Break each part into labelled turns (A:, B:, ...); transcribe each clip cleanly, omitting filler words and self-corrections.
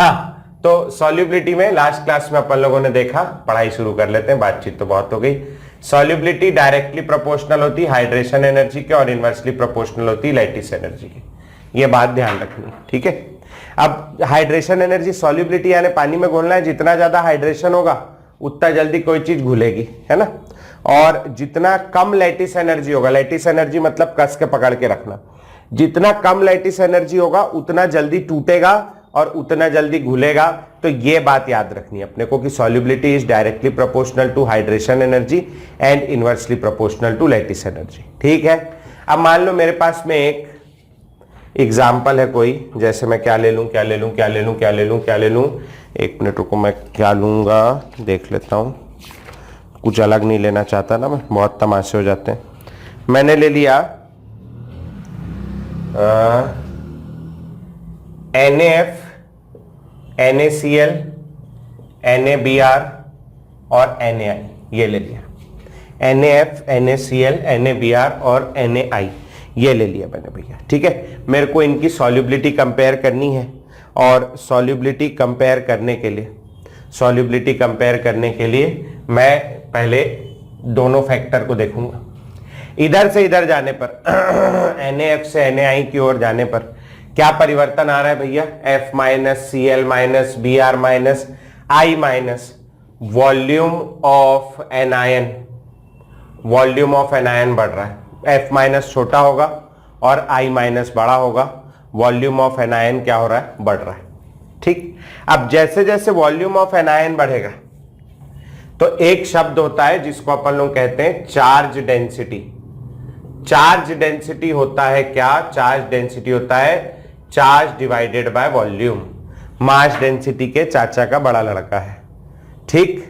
A: हाँ, तो सॉल्युबिलिटी में लास्ट क्लास में अपन लोगों ने देखा, पढ़ाई शुरू कर लेते हैं, बातचीत तो बहुत हो गई। सॉल्युबिलिटी डायरेक्टली प्रोपोर्शनल होती है हाइड्रेशन एनर्जी के और इनवर्सली प्रोपोर्शनल होती है लैटिस एनर्जी की। ये बात ध्यान रखनी, ठीक है। अब हाइड्रेशन एनर्जी, सॉल्युबिलिटी यानी पानी में घोलना है, जितना ज्यादा हाइड्रेशन होगा उतना जल्दी कोई चीज घुलेगी, है ना। और जितना कम लैटिस एनर्जी होगा, लैटिस एनर्जी मतलब कस के पकड़ के रखना, जितना कम लैटिस एनर्जी होगा उतना जल्दी टूटेगा और उतना जल्दी घुलेगा। तो ये बात याद रखनी है अपने को कि solubility is directly proportional to hydration energy and inversely proportional to lattice energy, ठीक है। अब मान लो मेरे पास में एक एग्जाम्पल है कोई, जैसे मैं क्या ले लूं, क्या ले लूं, क्या ले लूं, क्या ले लूं, क्या ले लूं, एक मिनट रुको, मैं क्या लूंगा देख लेता हूं, कुछ अलग नहीं लेना चाहता ना मैं, बहुत तमाशे हो जाते हैं। मैंने ले लिया NaF, NaCl, NaBr और NaI, ये ले लिया। NaF, NaCl, NaBr और NaI ये ले लिया मैंने भैया, ठीक है। मेरे को इनकी सॉल्युबिलिटी कंपेयर करनी है और सॉल्युबिलिटी कंपेयर करने के लिए मैं पहले दोनों फैक्टर को देखूंगा। इधर से इधर जाने पर NaF से NaI की ओर जाने पर क्या परिवर्तन आ रहा है भैया, F minus Cl minus Br minus I minus volume of anion, volume of anion बढ़ रहा है। F माइनस छोटा होगा और I माइनस बड़ा होगा, वॉल्यूम ऑफ एनायन क्या हो रहा है, बढ़ रहा है, ठीक। अब जैसे जैसे वॉल्यूम ऑफ एनायन बढ़ेगा तो एक शब्द होता है जिसको अपन लोग कहते हैं चार्ज डेंसिटी। चार्ज डेंसिटी होता है क्या, चार्ज डेंसिटी होता है charge divided by volume. Mass density के चाचा का बड़ा लड़का है, ठीक।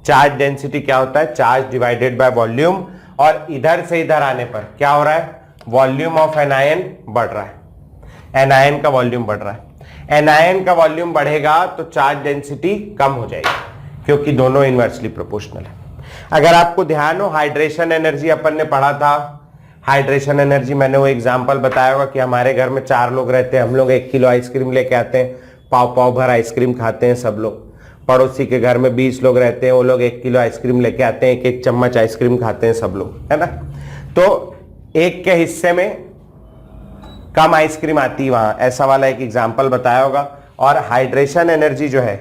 A: चार्ज डेंसिटी क्या होता है, चार्ज डिवाइडेड बाय वॉल्यूम। और इधर से इधर आने पर क्या हो रहा है, वॉल्यूम ऑफ एनायन बढ़ रहा है, एनायन का वॉल्यूम बढ़ रहा है। एनायन का वॉल्यूम बढ़ेगा तो चार्ज डेंसिटी कम हो जाएगी क्योंकि दोनों इनवर्सली प्रोपोर्शनल है। अगर आपको ध्यान हो, हाइड्रेशन एनर्जी अपन ने पढ़ा था। हाइड्रेशन एनर्जी मैंने वो एग्जांपल बताया होगा कि हमारे घर में 4 लोग रहते हैं, हम लोग 1 किलो आइसक्रीम लेके आते हैं, पाव पाव भर आइसक्रीम खाते हैं सब लोग। पड़ोसी के घर में 20 लोग रहते हैं, वो लोग 1 किलो आइसक्रीम लेके आते हैं, 1-1 चम्मच आइसक्रीम खाते हैं सब लोग, है ना। तो एक के हिस्से में कम आइसक्रीम आती है वहां, ऐसा वाला एक एग्जांपल बताया होगा। और हाइड्रेशन एनर्जी जो है,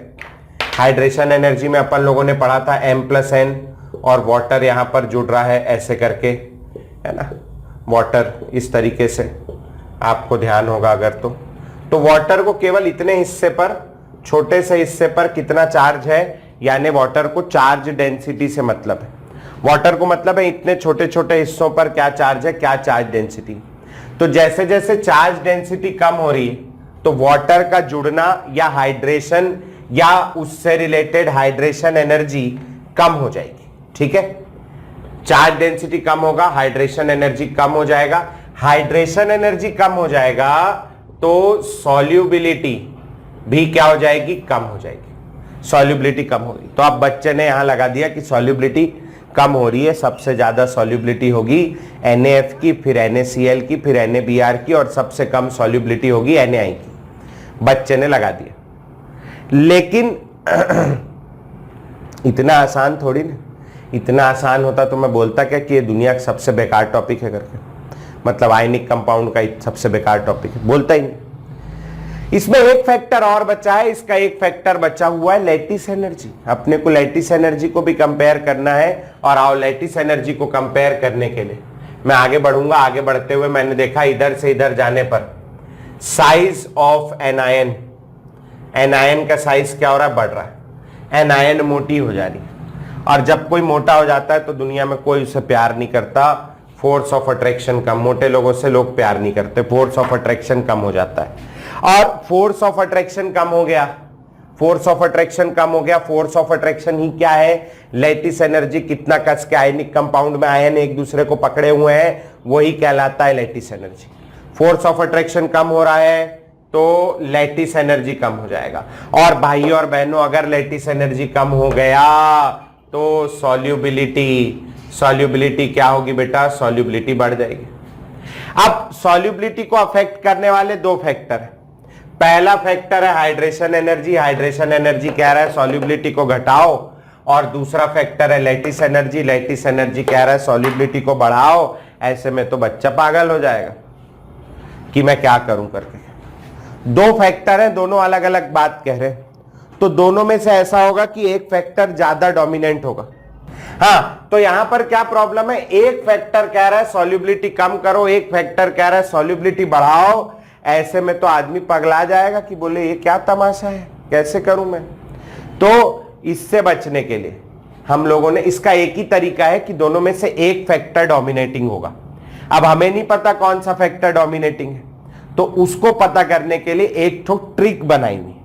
A: हाइड्रेशन एनर्जी में अपन लोगों ने पढ़ा था M+N और वाटर यहां पर जुड़ रहा है ऐसे करके, है ना, वाटर इस तरीके से, आपको ध्यान होगा अगर तो वाटर को केवल इतने हिस्से पर, छोटे से हिस्से पर कितना चार्ज है, यानी वाटर को चार्ज डेंसिटी से मतलब है। वाटर को मतलब है इतने छोटे छोटे हिस्सों पर क्या चार्ज है, क्या चार्ज डेंसिटी। तो जैसे जैसे चार्ज डेंसिटी कम हो रही है तो वाटर का जुड़ना या हाइड्रेशन या उससे रिलेटेड हाइड्रेशन एनर्जी कम हो जाएगी, ठीक है। चार्ज डेंसिटी कम होगा, हाइड्रेशन एनर्जी कम हो जाएगा। हाइड्रेशन एनर्जी कम हो जाएगा तो सॉल्युबिलिटी भी क्या हो जाएगी, कम हो जाएगी। सॉल्युबिलिटी कम होगी। तो अब बच्चे ने यहां लगा दिया कि सॉल्युबिलिटी कम हो रही है, सबसे ज्यादा सॉल्युबिलिटी होगी NaF की, फिर NaCl की, फिर NaBr की, और सबसे कम सॉल्युबिलिटी होगी NaI की। बच्चे ने लगा दिया, लेकिन इतना आसान थोड़ी ना। इतना आसान होता तो मैं बोलता क्या कि ये दुनिया का सबसे बेकार टॉपिक है करके, मतलब आयनिक कंपाउंड का सबसे बेकार टॉपिक है, बोलता ही नहीं। इसमें एक फैक्टर और बचा है, इसका एक फैक्टर बचा हुआ है लैटिस एनर्जी। अपने को लैटिस एनर्जी को भी कंपेयर करना है, और आओ लैटिस एनर्जी को कंपेयर करने के लिए मैं आगे बढ़ूंगा। आगे बढ़ते हुए मैंने देखा इधर से इधर जाने पर साइज ऑफ एनायन, एनायन का साइज क्या हो रहा है, बढ़ रहा है। एनायन मोटी हो जा रही है, और जब कोई मोटा हो जाता है तो दुनिया में कोई उसे प्यार नहीं करता। फोर्स ऑफ अट्रैक्शन कम, मोटे लोगों से लोग प्यार नहीं करते, फोर्स ऑफ अट्रैक्शन कम हो जाता है। और फोर्स ऑफ अट्रैक्शन कम हो गया, फोर्स ऑफ अट्रैक्शन कम हो गया। फोर्स ऑफ अट्रैक्शन ही क्या है, लैटिस एनर्जी कितना कस के आयनिक कंपाउंड में आयन एक दूसरे को पकड़े हुए हैं, वही कहलाता है lattice energy. Force of attraction कम हो रहा है तो लैटिस एनर्जी कम हो जाएगा। और भाई और बहनों, अगर लैटिस एनर्जी कम हो गया तो सॉल्युबिलिटी क्या होगी बेटा, सॉल्युबिलिटी बढ़ जाएगी। अब सॉल्युबिलिटी को अफेक्ट करने वाले 2 फैक्टर हैं। पहला फैक्टर है हाइड्रेशन एनर्जी, हाइड्रेशन एनर्जी कह रहा है सॉल्युबिलिटी को घटाओ, और दूसरा फैक्टर है लैटिस एनर्जी, लैटिस एनर्जी कह रहा है सॉल्युबिलिटी को बढ़ाओ। ऐसे में तो बच्चा पागल हो जाएगा कि मैं क्या करूं करके। दो फैक्टर है, दोनों अलग अलग बात कह रहे हैं, तो दोनों में से ऐसा होगा कि एक फैक्टर ज्यादा डोमिनेंट होगा। हाँ, तो यहां पर क्या प्रॉब्लम है, एक फैक्टर कह रहा है सॉल्युबिलिटी कम करो, एक फैक्टर कह रहा है सॉल्युबिलिटी बढ़ाओ। ऐसे में तो आदमी पगला जाएगा कि बोले ये क्या तमाशा है, कैसे करूं मैं। तो इससे बचने के लिए हम लोगों ने, इसका एक ही तरीका है कि दोनों में से एक फैक्टर डोमिनेटिंग होगा। अब हमें नहीं पता कौन सा फैक्टर डोमिनेटिंग है, तो उसको पता करने के लिए एक ठो ट्रिक बनाई हुई,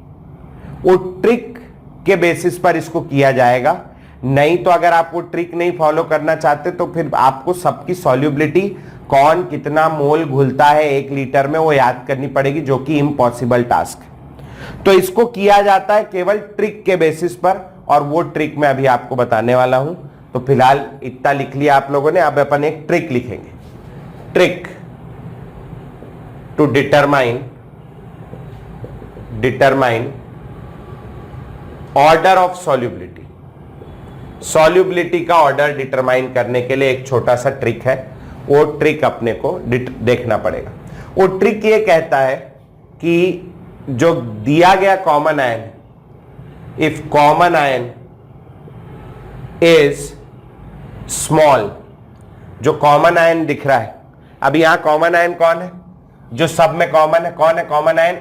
A: वो ट्रिक के बेसिस पर इसको किया जाएगा। नहीं तो अगर आप वो ट्रिक नहीं फॉलो करना चाहते तो फिर आपको सबकी सॉल्युबिलिटी, कौन कितना मोल घुलता है 1 लीटर में, वो याद करनी पड़ेगी, जो कि इम्पॉसिबल टास्क है। तो इसको किया जाता है केवल ट्रिक के बेसिस पर, और वो ट्रिक मैं अभी आपको बताने वाला हूं। तो फिलहाल इतना लिख लिया आप लोगों ने, अब अपन एक ट्रिक लिखेंगे। Trick to determine order of solubility. Solubility का ऑर्डर डिटरमाइन करने के लिए एक छोटा सा ट्रिक है, वो ट्रिक अपने को देखना पड़ेगा। वो ट्रिक ये कहता है कि जो दिया गया common ion, if common ion is small, जो कॉमन आयन दिख रहा है, अब यहां कॉमन आयन कौन है, जो सब में कॉमन है, कौन है कॉमन आयन,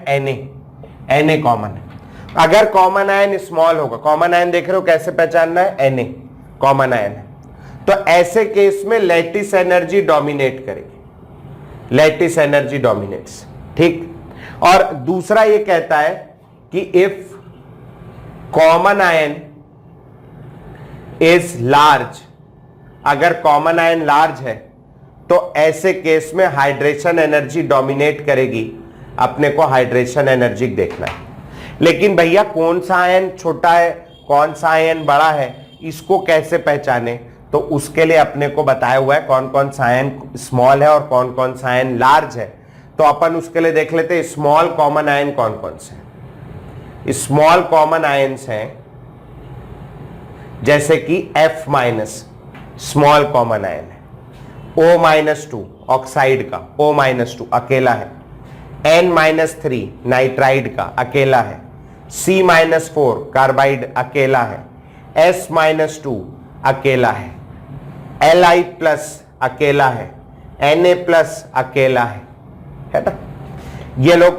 A: Na कॉमन है। अगर कॉमन आयन स्मॉल होगा, कॉमन आयन देख रहे हो कैसे पहचानना है, Na कॉमन आयन है, तो ऐसे केस में लैटिस एनर्जी डोमिनेट करेगी, लैटिस एनर्जी डोमिनेट्स, ठीक। और दूसरा ये कहता है कि if common ion is large, अगर कॉमन आयन लार्ज है तो ऐसे केस में हाइड्रेशन एनर्जी डोमिनेट करेगी। अपने को हाइड्रेशन एनर्जी देखना है। लेकिन भैया कौन सा आयन छोटा है, कौन सा आयन बड़ा है, इसको कैसे पहचाने, तो उसके लिए अपने को बताया हुआ है कौन कौन सा आयन स्मॉल है और कौन कौन सा आयन लार्ज है। तो अपन उसके लिए देख लेते हैं स्मॉल कॉमन आयन कौन कौन से हैं। स्मॉल कॉमन आयन्स हैं जैसे कि F minus small common ion है, O-2 ऑक्साइड का, O-2 अकेला है, N-3 नाइट्राइड का अकेला है, C-4 कार्बाइड अकेला है, S-2 अकेला है, Li+ अकेला है, Na+ अकेला है ना। ये लोग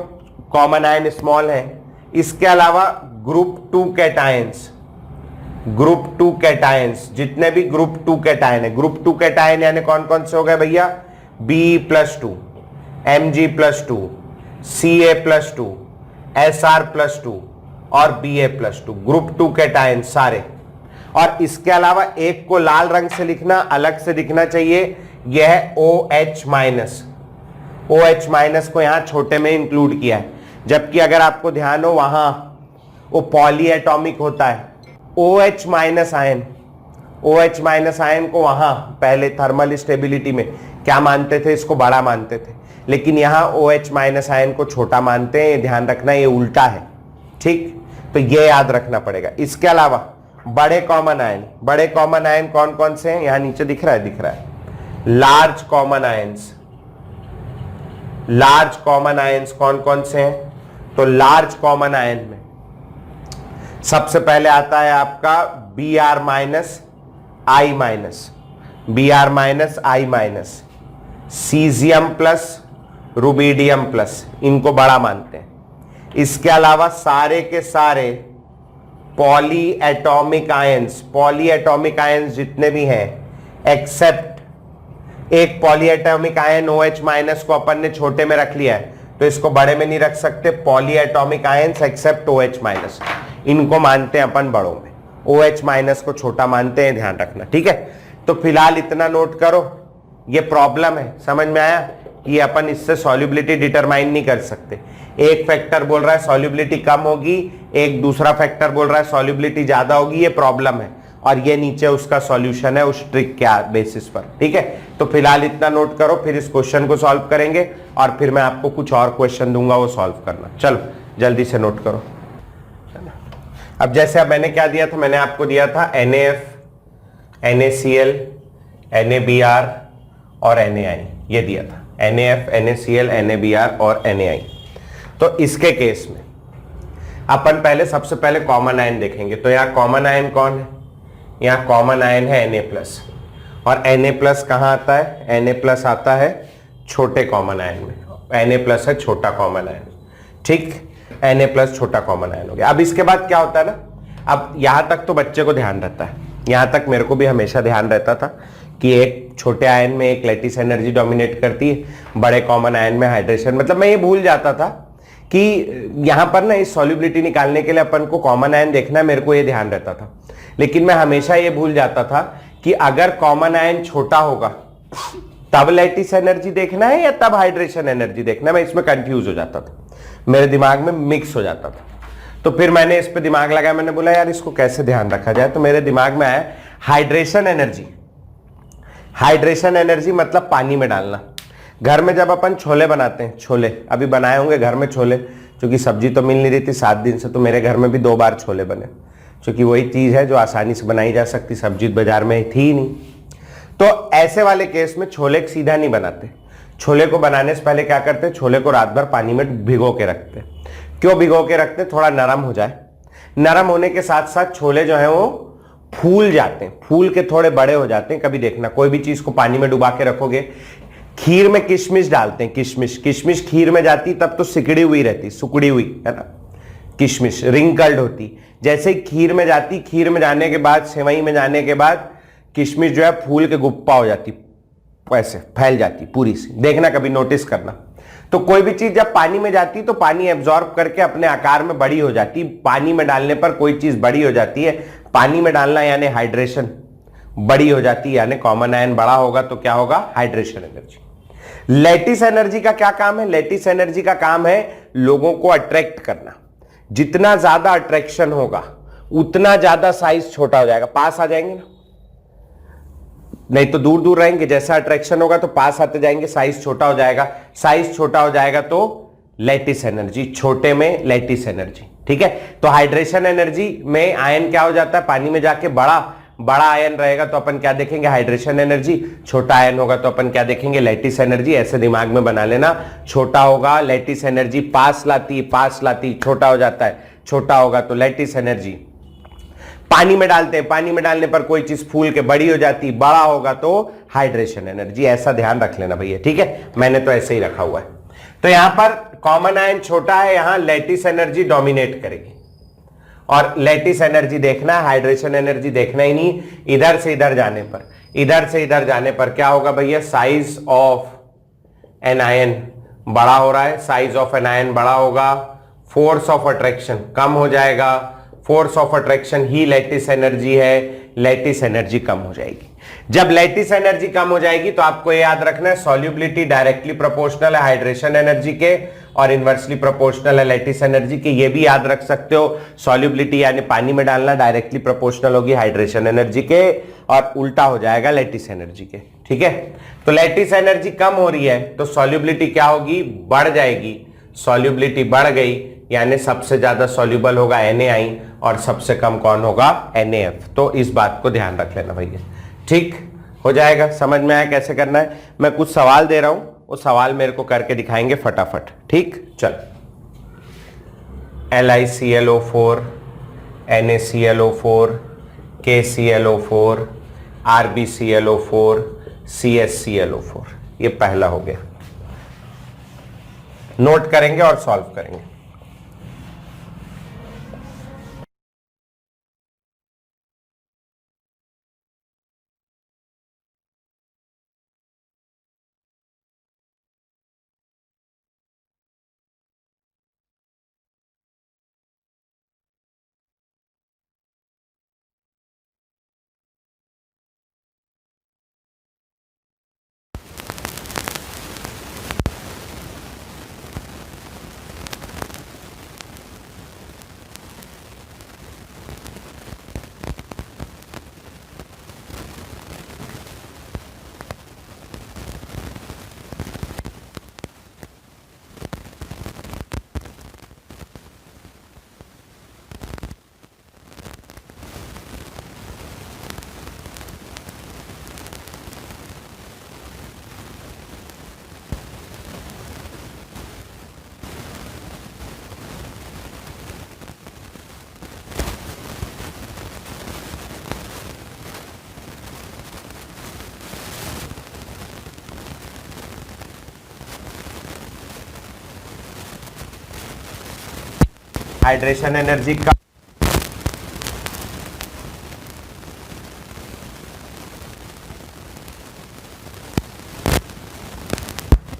A: कॉमन आयन स्मॉल है। इसके अलावा ग्रुप 2 कैटायंस, ग्रुप 2 कैटायंस, जितने भी ग्रुप 2 कैटायन है, ग्रुप 2 कैटायन यानी कौन कौन से हो गए भैया, Be+2, Mg+2, Ca+2, Sr+2 और Ba+2, ग्रुप 2 कैटायन सारे। और इसके अलावा एक को लाल रंग से लिखना, अलग से दिखना चाहिए, यह है OH-, OH- को यहां छोटे में इंक्लूड किया है, जबकि अगर आपको ध्यान हो वहां वो पॉली एटॉमिक होता है। OH- आयन, OH- आयन को वहां पहले थर्मल स्टेबिलिटी में क्या मानते थे, इसको बड़ा मानते थे, लेकिन यहां OH- आयन को छोटा मानते हैं। ये ध्यान रखना, ये उल्टा है, ठीक। तो ये याद रखना पड़ेगा। इसके अलावा बड़े कॉमन आयन, बड़े कॉमन आयन कौन कौन से हैं, यहां नीचे दिख रहा है large common ions. Large common ions कौन कौन से हैं, तो लार्ज कॉमन आयन में सबसे पहले आता है आपका Br-, I-, Br-, I-, caesium+, rubidium+, इनको बड़ा मानते हैं। इसके अलावा सारे के सारे पॉली एटॉमिक आयंस जितने भी हैं, एक्सेप्ट एक पॉली एटॉमिक आयन OH- को अपन ने छोटे में रख लिया है, तो इसको बड़े में नहीं रख सकते। Polyatomic ions except OH-, इनको मानते हैं अपन बड़ों में, OH- को छोटा मानते हैं, ध्यान रखना, ठीक है। तो फिलहाल इतना नोट करो, ये प्रॉब्लम है, समझ में आया कि अपन इससे सॉल्युबिलिटी डिटरमाइन नहीं कर सकते। एक फैक्टर बोल रहा है सॉल्युबिलिटी कम होगी, एक दूसरा फैक्टर बोल रहा है सॉल्युबिलिटी ज्यादा होगी, ये प्रॉब्लम है, और ये नीचे उसका सॉल्यूशन है उस ट्रिक के बेसिस पर, ठीक है। तो फिलहाल इतना नोट करो, फिर इस क्वेश्चन को सॉल्व करेंगे और फिर मैं आपको कुछ और क्वेश्चन दूंगा, वो सॉल्व करना। चलो जल्दी से नोट करो। अब जैसे अब मैंने क्या दिया था, मैंने आपको दिया था NaF, NaCl, NaBr और NaI, ये दिया था NaF, NaCl, NaBr और NaI। तो इसके केस में अपन पहले सबसे पहले कॉमन आयन देखेंगे। तो यहां कॉमन आयन कौन है, यहां कॉमन आयन है Na+। और Na+ कहां आता है, Na+ आता है छोटे कॉमन आयन में, Na+ है छोटा कॉमन आयन, ठीक। Na+ छोटा कॉमन आयन हो गया। अब इसके बाद क्या होता है ना, अब यहां तक तो बच्चे को ध्यान रहता है, यहां तक मेरे को भी हमेशा ध्यान रहता था कि एक छोटे आयन में एक लैटिस एनर्जी डोमिनेट करती है, बड़े कॉमन आयन में हाइड्रेशन। मतलब मैं ये भूल जाता था कि यहां पर ना इस सॉल्युबिलिटी निकालने के लिए अपन को कॉमन आयन देखना है, मेरे को ये ध्यान रहता था। लेकिन मैं हमेशा ये भूल जाता था कि अगर कॉमन आयन छोटा होगा तब लैटिस एनर्जी देखना है या तब हाइड्रेशन एनर्जी देखना है, मैं इसमें कंफ्यूज हो जाता था, मेरे दिमाग में मिक्स हो जाता था। तो फिर मैंने इस पे दिमाग लगाया, मैंने बोला यार इसको कैसे ध्यान रखा जाए। तो मेरे दिमाग में आया हाइड्रेशन एनर्जी। हाइड्रेशन एनर्जी मतलब पानी में डालना। घर में जब अपन छोले बनाते हैं, छोले अभी बनाए होंगे घर में छोले, क्योंकि सब्जी तो मिल नहीं रही थी 7 दिन से, तो मेरे घर में भी 2 बार छोले बने, क्योंकि वही चीज है जो आसानी से बनाई जा सकती, सब्जी बाजार में थी ही नहीं। तो ऐसे वाले केस में छोले सीधा नहीं बनाते, छोले को बनाने से पहले क्या करते हैं, छोले को रात भर पानी में भिगो के रखते। क्यों भिगो के रखते, थोड़ा नरम हो जाए। नरम होने के साथ साथ छोले जो है वो फूल जाते हैं, फूल के थोड़े बड़े हो जाते हैं। कभी देखना कोई भी चीज को पानी में डुबा के रखोगे, खीर में किशमिश डालते हैं, किशमिश, किशमिश खीर में जाती तब तो सिकड़ी हुई रहती, सुकड़ी हुई है ना, किशमिश रिंकल्ड होती। जैसे ही खीर में जाती, खीर में जाने के बाद, सेवई में जाने के बाद किशमिश जो है फूल के गुप्पा हो जाती, ऐसे फैल जाती पूरी सी। देखना कभी, नोटिस करना। तो कोई भी चीज जब पानी में जाती तो पानी एब्जॉर्ब करके अपने आकार में बड़ी हो जाती। पानी में डालने पर कोई चीज बड़ी हो जाती है, पानी में डालना यानी हाइड्रेशन, बड़ी हो जाती है यानी कॉमन आयन बड़ा होगा तो क्या होगा, हाइड्रेशन एनर्जी। लैटिस एनर्जी का क्या काम है, लैटिस एनर्जी का काम है लोगों को अट्रैक्ट करना। जितना ज्यादा अट्रैक्शन होगा उतना ज्यादा साइज छोटा हो जाएगा, पास आ जाएंगे ना, नहीं तो दूर दूर रहेंगे। जैसा अट्रैक्शन होगा तो पास आते जाएंगे, साइज छोटा हो जाएगा। साइज छोटा हो जाएगा तो लैटिस एनर्जी, छोटे में लैटिस एनर्जी, ठीक है। तो हाइड्रेशन एनर्जी में आयन क्या हो जाता है, पानी में जाके बड़ा बड़ा आयन रहेगा तो अपन क्या देखेंगे, हाइड्रेशन एनर्जी। छोटा आयन होगा तो अपन क्या देखेंगे, लैटिस एनर्जी। ऐसे दिमाग में बना लेना, छोटा होगा लैटिस एनर्जी पास लाती, पास लाती, छोटा हो जाता है, छोटा होगा तो लैटिस एनर्जी। पानी में डालते हैं, पानी में डालने पर कोई चीज फूल के बड़ी हो जाती, बड़ा होगा तो हाइड्रेशन एनर्जी। ऐसा ध्यान रख लेना भैया, ठीक है, मैंने तो ऐसे ही रखा हुआ है। तो यहां पर कॉमन आयन छोटा है, यहां लैटिस एनर्जी डोमिनेट करेगी और लैटिस एनर्जी देखना है, हाइड्रेशन एनर्जी देखना ही नहीं। इधर से इधर जाने पर, इधर से इधर जाने पर क्या होगा भैया, साइज ऑफ एन आयन बड़ा हो रहा है, साइज ऑफ एन आयन बड़ा होगा, फोर्स ऑफ अट्रैक्शन कम हो जाएगा। Force of attraction he lattice energy है, लैटिस एनर्जी कम हो जाएगी। जब लैटिस एनर्जी कम हो जाएगी तो आपको ये याद रखना है, सॉल्युबिलिटी डायरेक्टली प्रोपोर्शनल है हाइड्रेशन एनर्जी के और इनवर्सली प्रोपोर्शनल है लैटिस एनर्जी के। ये भी याद रख सकते हो, सॉल्युबिलिटी यानी पानी में डालना डायरेक्टली प्रोपोर्शनल होगी हाइड्रेशन एनर्जी के और उल्टा हो जाएगा लैटिस एनर्जी के, ठीक है। तो लैटिस एनर्जी कम हो रही है तो सॉल्युबिलिटी क्या होगी, बढ़ जाएगी। सॉल्युबिलिटी बढ़ गई यानी सबसे ज्यादा सॉल्युबल होगा NaI और सबसे कम कौन होगा, NaF। तो इस बात को ध्यान रख लेना भैया, ठीक हो जाएगा। समझ में आया कैसे करना है। मैं कुछ सवाल दे रहा हूं, वो सवाल मेरे को करके दिखाएंगे फटाफट, ठीक। चल, LiClO4, NaClO4, KClO4, RbClO4, CsClO4, ये पहला हो गया। नोट करेंगे और सॉल्व करेंगे। हाइड्रेशन एनर्जी कम,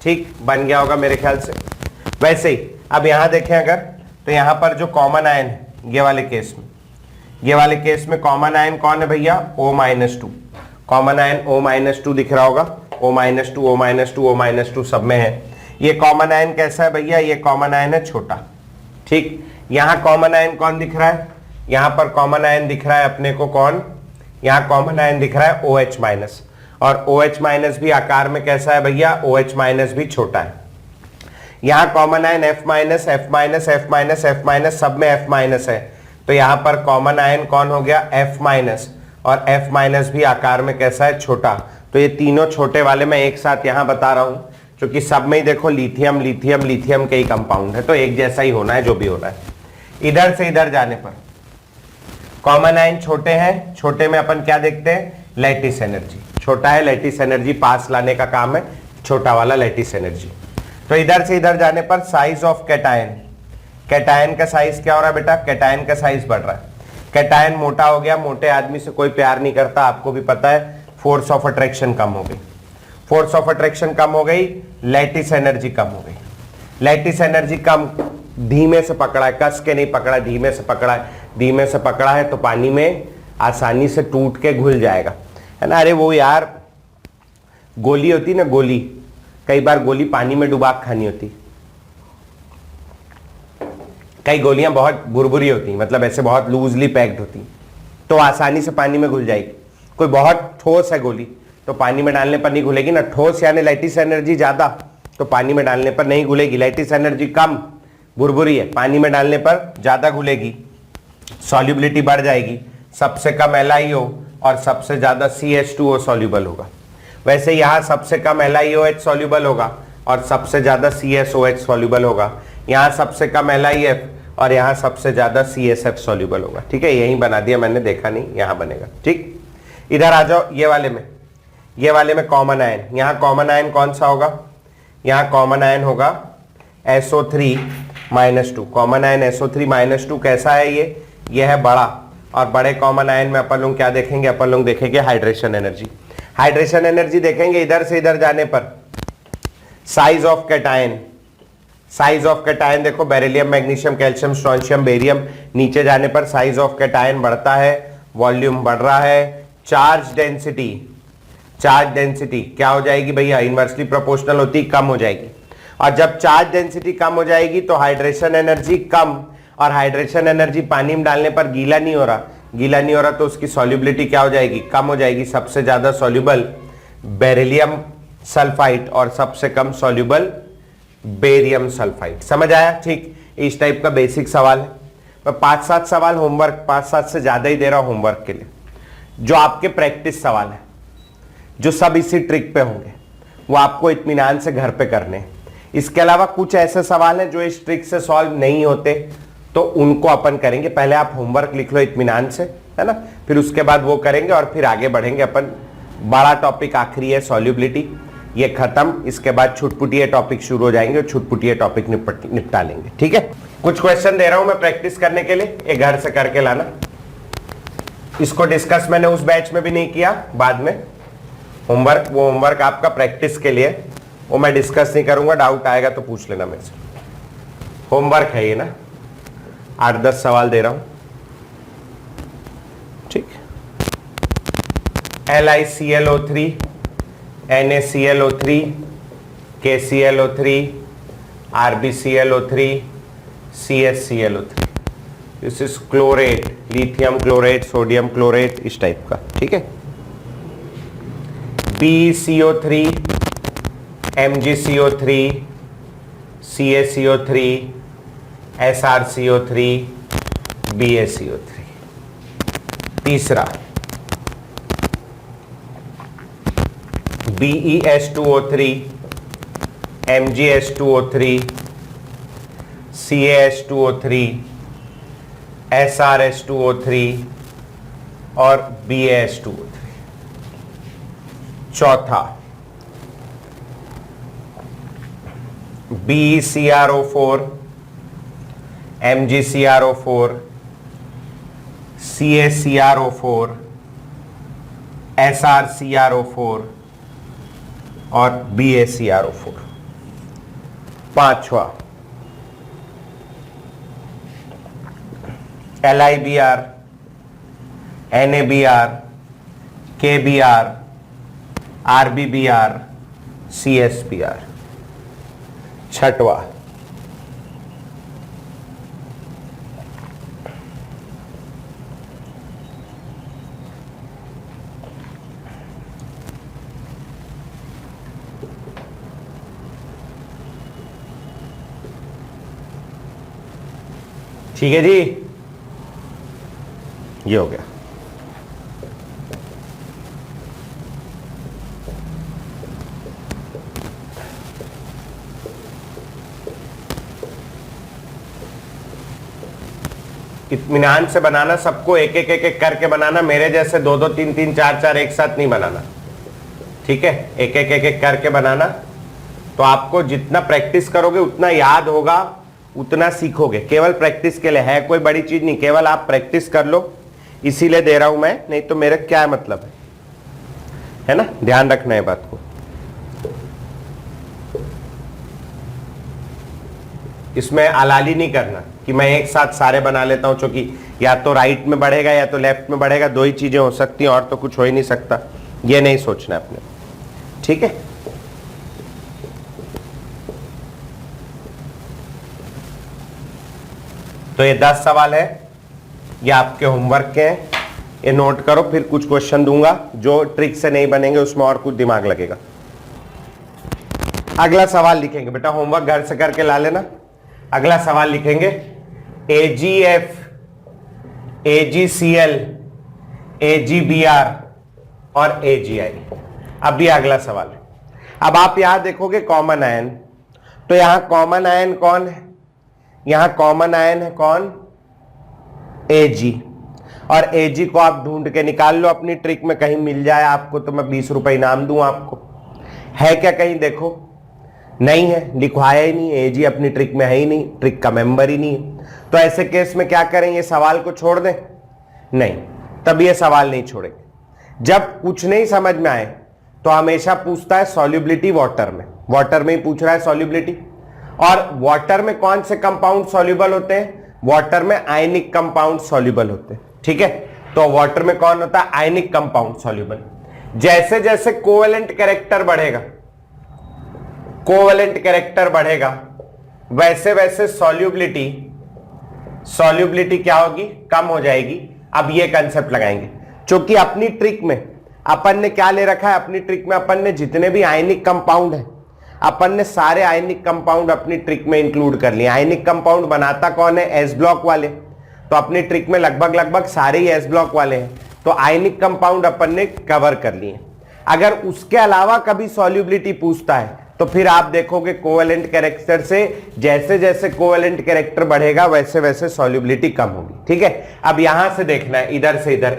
A: ठीक बन गया होगा मेरे ख्याल से। वैसे ही अब यहां देखें अगर, तो यहां पर जो कॉमन आयन है ये वाले केस में, ये वाले केस में कॉमन आयन कौन है भैया, O-2। कॉमन आयन O-2 दिख रहा होगा, O-2 O-2 O-2 सब में है। ये कॉमन आयन कैसा है भैया, ये कॉमन आयन है छोटा, ठीक। यहां कॉमन आयन कौन दिख रहा है, यहां पर कॉमन आयन दिख रहा है अपने को कौन, यहां कॉमन आयन दिख रहा है OH-, और OH- भी आकार में कैसा है भैया, OH- भी छोटा है। यहां common ion F-, F-, F-, सब में F- है, तो यहां पर कॉमन आयन कौन हो गया, F-, और F- भी आकार में कैसा है, छोटा। तो ये तीनों छोटे वाले मैं एक साथ यहां बता रहा हूं, क्योंकि सब में ही देखो लिथियम लिथियम लिथियम के ही कंपाउंड है, तो एक जैसा ही होना है जो भी हो रहा है। इधर से इधर जाने पर कॉमन आयन छोटे हैं, छोटे में अपन क्या देखते हैं, लैटिस एनर्जी। छोटा है, लैटिस एनर्जी पास लाने का काम है, छोटा वाला लैटिस एनर्जी। तो इधर से इधर जाने पर साइज ऑफ कैटायन, कैटायन का साइज क्या हो रहा है बेटा, कैटायन का साइज बढ़ रहा है। कैटायन मोटा हो गया, मोटे आदमी से कोई प्यार नहीं करता, आपको भी पता है। फोर्स ऑफ अट्रैक्शन कम हो गई, फोर्स ऑफ अट्रैक्शन कम हो गई, लैटिस एनर्जी कम हो गई। लैटिस एनर्जी कम, धीमे से पकड़ा है, कस के नहीं पकड़ा, धीमे से पकड़ा है। धीमे से पकड़ा है तो पानी में आसानी से टूट के घुल जाएगा, है ना। अरे वो यार गोली होती ना, गोली, कई बार गोली पानी में डुबा खानी होती, कई गोलियां बहुत बुरबुरी होती, मतलब ऐसे बहुत लूजली पैक्ड होती, तो आसानी से पानी में घुल जाएगी। कोई बहुत ठोस है गोली तो पानी में डालने पर नहीं घुलेगी ना, ठोस यानी लैटिस एनर्जी ज्यादा, तो पानी में डालने पर नहीं घुलेगी। लैटिस एनर्जी कम, बुरबुरी है, पानी में डालने पर ज्यादा घुलेगी, सॉल्युबिलिटी बढ़ जाएगी। सबसे कम LiO और सबसे ज्यादा CH2O सॉल्युबल होगा। वैसे यहां सबसे कम LiOH सॉल्युबल होगा और सबसे ज्यादा CSOH सॉल्युबल होगा। यहां सबसे कम LiF और यहां सबसे ज्यादा CSF सॉल्युबल होगा, ठीक है। यही बना दिया मैंने, देखा नहीं, यहां बनेगा, ठीक। इधर आ जाओ, ये वाले में, ये वाले में कॉमन आयन, यहां कॉमन आयन कौन सा होगा, यहां कॉमन आयन होगा SO3-2। कॉमन आयन SO3-2 कैसा है, ये है बड़ा, और बड़े कॉमन आयन में अपन लोग क्या देखेंगे, अपन लोग देखेंगे हाइड्रेशन एनर्जी। हाइड्रेशन एनर्जी देखेंगे इधर से इधर जाने पर। Size of cation, size of cation देखो, beryllium, magnesium, calcium, strontium, barium, नीचे जाने पर साइज ऑफ कैटायन बढ़ता है, वॉल्यूम बढ़ रहा है। चार्ज डेंसिटी, चार्ज डेंसिटी क्या हो जाएगी भैया, इनवर्सली प्रोपोर्शनल होती, कम हो जाएगी। और जब चार्ज डेंसिटी कम हो जाएगी तो हाइड्रेशन एनर्जी कम, और हाइड्रेशन एनर्जी पानी में डालने पर गीला नहीं हो रहा, गीला नहीं हो रहा तो उसकी सॉल्युबिलिटी क्या हो जाएगी, कम हो जाएगी। सबसे ज्यादा सॉल्युबल बेरिलियम सल्फाइड और सबसे कम सॉल्युबल बेरियम सल्फाइड। समझ आया, ठीक। इस टाइप का बेसिक सवाल है। मैं 5-7 सवाल होमवर्क, 5-7 से ज्यादा ही दे रहा हूं होमवर्क के लिए, जो आपके प्रैक्टिस सवाल है, जो सब इसी ट्रिक पे होंगे, वो आपको इत्मीनान से घर पे करने हैं। इसके अलावा कुछ ऐसे सवाल हैं जो इस ट्रिक से सॉल्व नहीं होते, तो उनको अपन करेंगे। पहले आप होमवर्क लिख लो इत्मीनान से, है ना, फिर उसके बाद वो करेंगे और फिर आगे बढ़ेंगे अपन। बड़ा टॉपिक आखिरी है सॉल्युबिलिटी, ये खत्म, इसके बाद छुटपुटिया टॉपिक शुरू हो जाएंगे और छुटपुटिया टॉपिक निपटा लेंगे, ठीक है। कुछ क्वेश्चन दे रहा हूं मैं प्रैक्टिस करने के लिए, ये घर से करके लाना। इसको डिस्कस मैंने उस बैच में भी नहीं किया, बाद में होमवर्क, वो होमवर्क आपका प्रैक्टिस के लिए, वो मैं डिस्कस नहीं करूंगा, डाउट आएगा तो पूछ लेना मेरे से। होमवर्क है ये ना, 8-10 सवाल दे रहा हूं, ठीक। LiClO3, NaClO3, KClO3, RbClO3, CsClO3। This is chlorate, lithium chlorate, sodium chlorate, इस टाइप का, ठीक है। BeCO3, MgCO3, CaCO3, SrCO3, BaCO3। तीसरा BeH2O3, MgH2O3, CaH2O3, SrH2O3 और BaH2O3। चौथा BeCrO4, MgCrO4, CaCrO4, SrCrO4 और BaCrO4। पांचवा LiBr, NaBr, KBr, RBBr, CSBr। छठवा ठीक है जी, ये हो गया। इत्मीनान से बनाना, सबको एक एक एक एक करके बनाना, मेरे जैसे दो दो तीन तीन चार चार एक साथ नहीं बनाना, ठीक है? एक एक एक एक करके बनाना। तो आपको जितना प्रैक्टिस करोगे उतना याद होगा, उतना सीखोगे। केवल प्रैक्टिस के लिए है, कोई बड़ी चीज नहीं, केवल आप प्रैक्टिस कर लो, इसीलिए दे रहा हूं मैं, नहीं तो मेरा क्या मतलब है ना? ध्यान रखना है बात को। इसमें अलाली नहीं करना कि मैं एक साथ सारे बना लेता हूं, क्योंकि या तो राइट में बढ़ेगा या तो लेफ्ट में बढ़ेगा, दो ही चीजें हो सकती हैं और तो कुछ हो ही नहीं सकता। ये नहीं सोचना अपने, ठीक है? तो ये 10 सवाल है, ये आपके होमवर्क के हैं, ये नोट करो। फिर कुछ क्वेश्चन दूंगा जो ट्रिक से नहीं बनेंगे, उसमें और कुछ दिमाग लगेगा। अगला सवाल लिखेंगे बेटा, होमवर्क घर से करके ला लेना। अगला सवाल लिखेंगे AgF, AgCl, AgBr और AgI। अब ये अगला सवाल है। अब आप यहां देखोगे कॉमन आयन, तो यहां कॉमन आयन कौन है? यहां कॉमन आयन है कौन? Ag। और Ag को आप ढूंढ के निकाल लो अपनी ट्रिक में, कहीं मिल जाए आपको तो मैं 20 रुपए इनाम दूं आपको। है क्या कहीं? देखो, नहीं है, लिखवाया ही नहीं। Ag अपनी ट्रिक में है ही नहीं, ट्रिक का मेंबर ही नहीं है। तो ऐसे केस में क्या करें? ये सवाल को छोड़ दें? नहीं, तब ये सवाल नहीं छोड़ेंगे। जब कुछ नहीं समझ में आए तो हमेशा पूछता है सॉल्युबिलिटी वाटर में, वाटर में ही पूछ रहा है सॉल्युबिलिटी। और वाटर में कौन से कंपाउंड सॉल्युबल होते हैं? वाटर में आयनिक कंपाउंड सॉल्युबल होते हैं, ठीक है? तो वाटर में कौन होता है? Ionic compound soluble. जैसे जैसे कोवेलेंट कैरेक्टर बढ़ेगा, कोवेलेंट कैरेक्टर बढ़ेगा, वैसे वैसे सॉल्युबिलिटी क्या होगी? कम हो जाएगी। अब ये कंसेप्ट लगाएंगे, क्योंकि अपनी ट्रिक में अपन ने क्या ले रखा है? अपनी ट्रिक में अपन ने जितने भी आयनिक कंपाउंड है, अपन ने सारे आयनिक कंपाउंड अपनी ट्रिक में इंक्लूड कर लिए। आयनिक कंपाउंड बनाता कौन है? एस ब्लॉक वाले। तो अपनी ट्रिक में लगभग लगभग सारे ही एस ब्लॉक वाले हैं, तो आयनिक कंपाउंड अपन ने कवर कर लिए। अगर उसके अलावा कभी सॉल्युबिलिटी पूछता है तो फिर आप देखोगे कोवेलेंट कैरेक्टर से जैसे जैसे कोवेलेंट कैरेक्टर बढ़ेगा वैसे वैसे सॉल्युबिलिटी कम होगी, ठीक है? अब यहां से देखना है, इधर से इधर,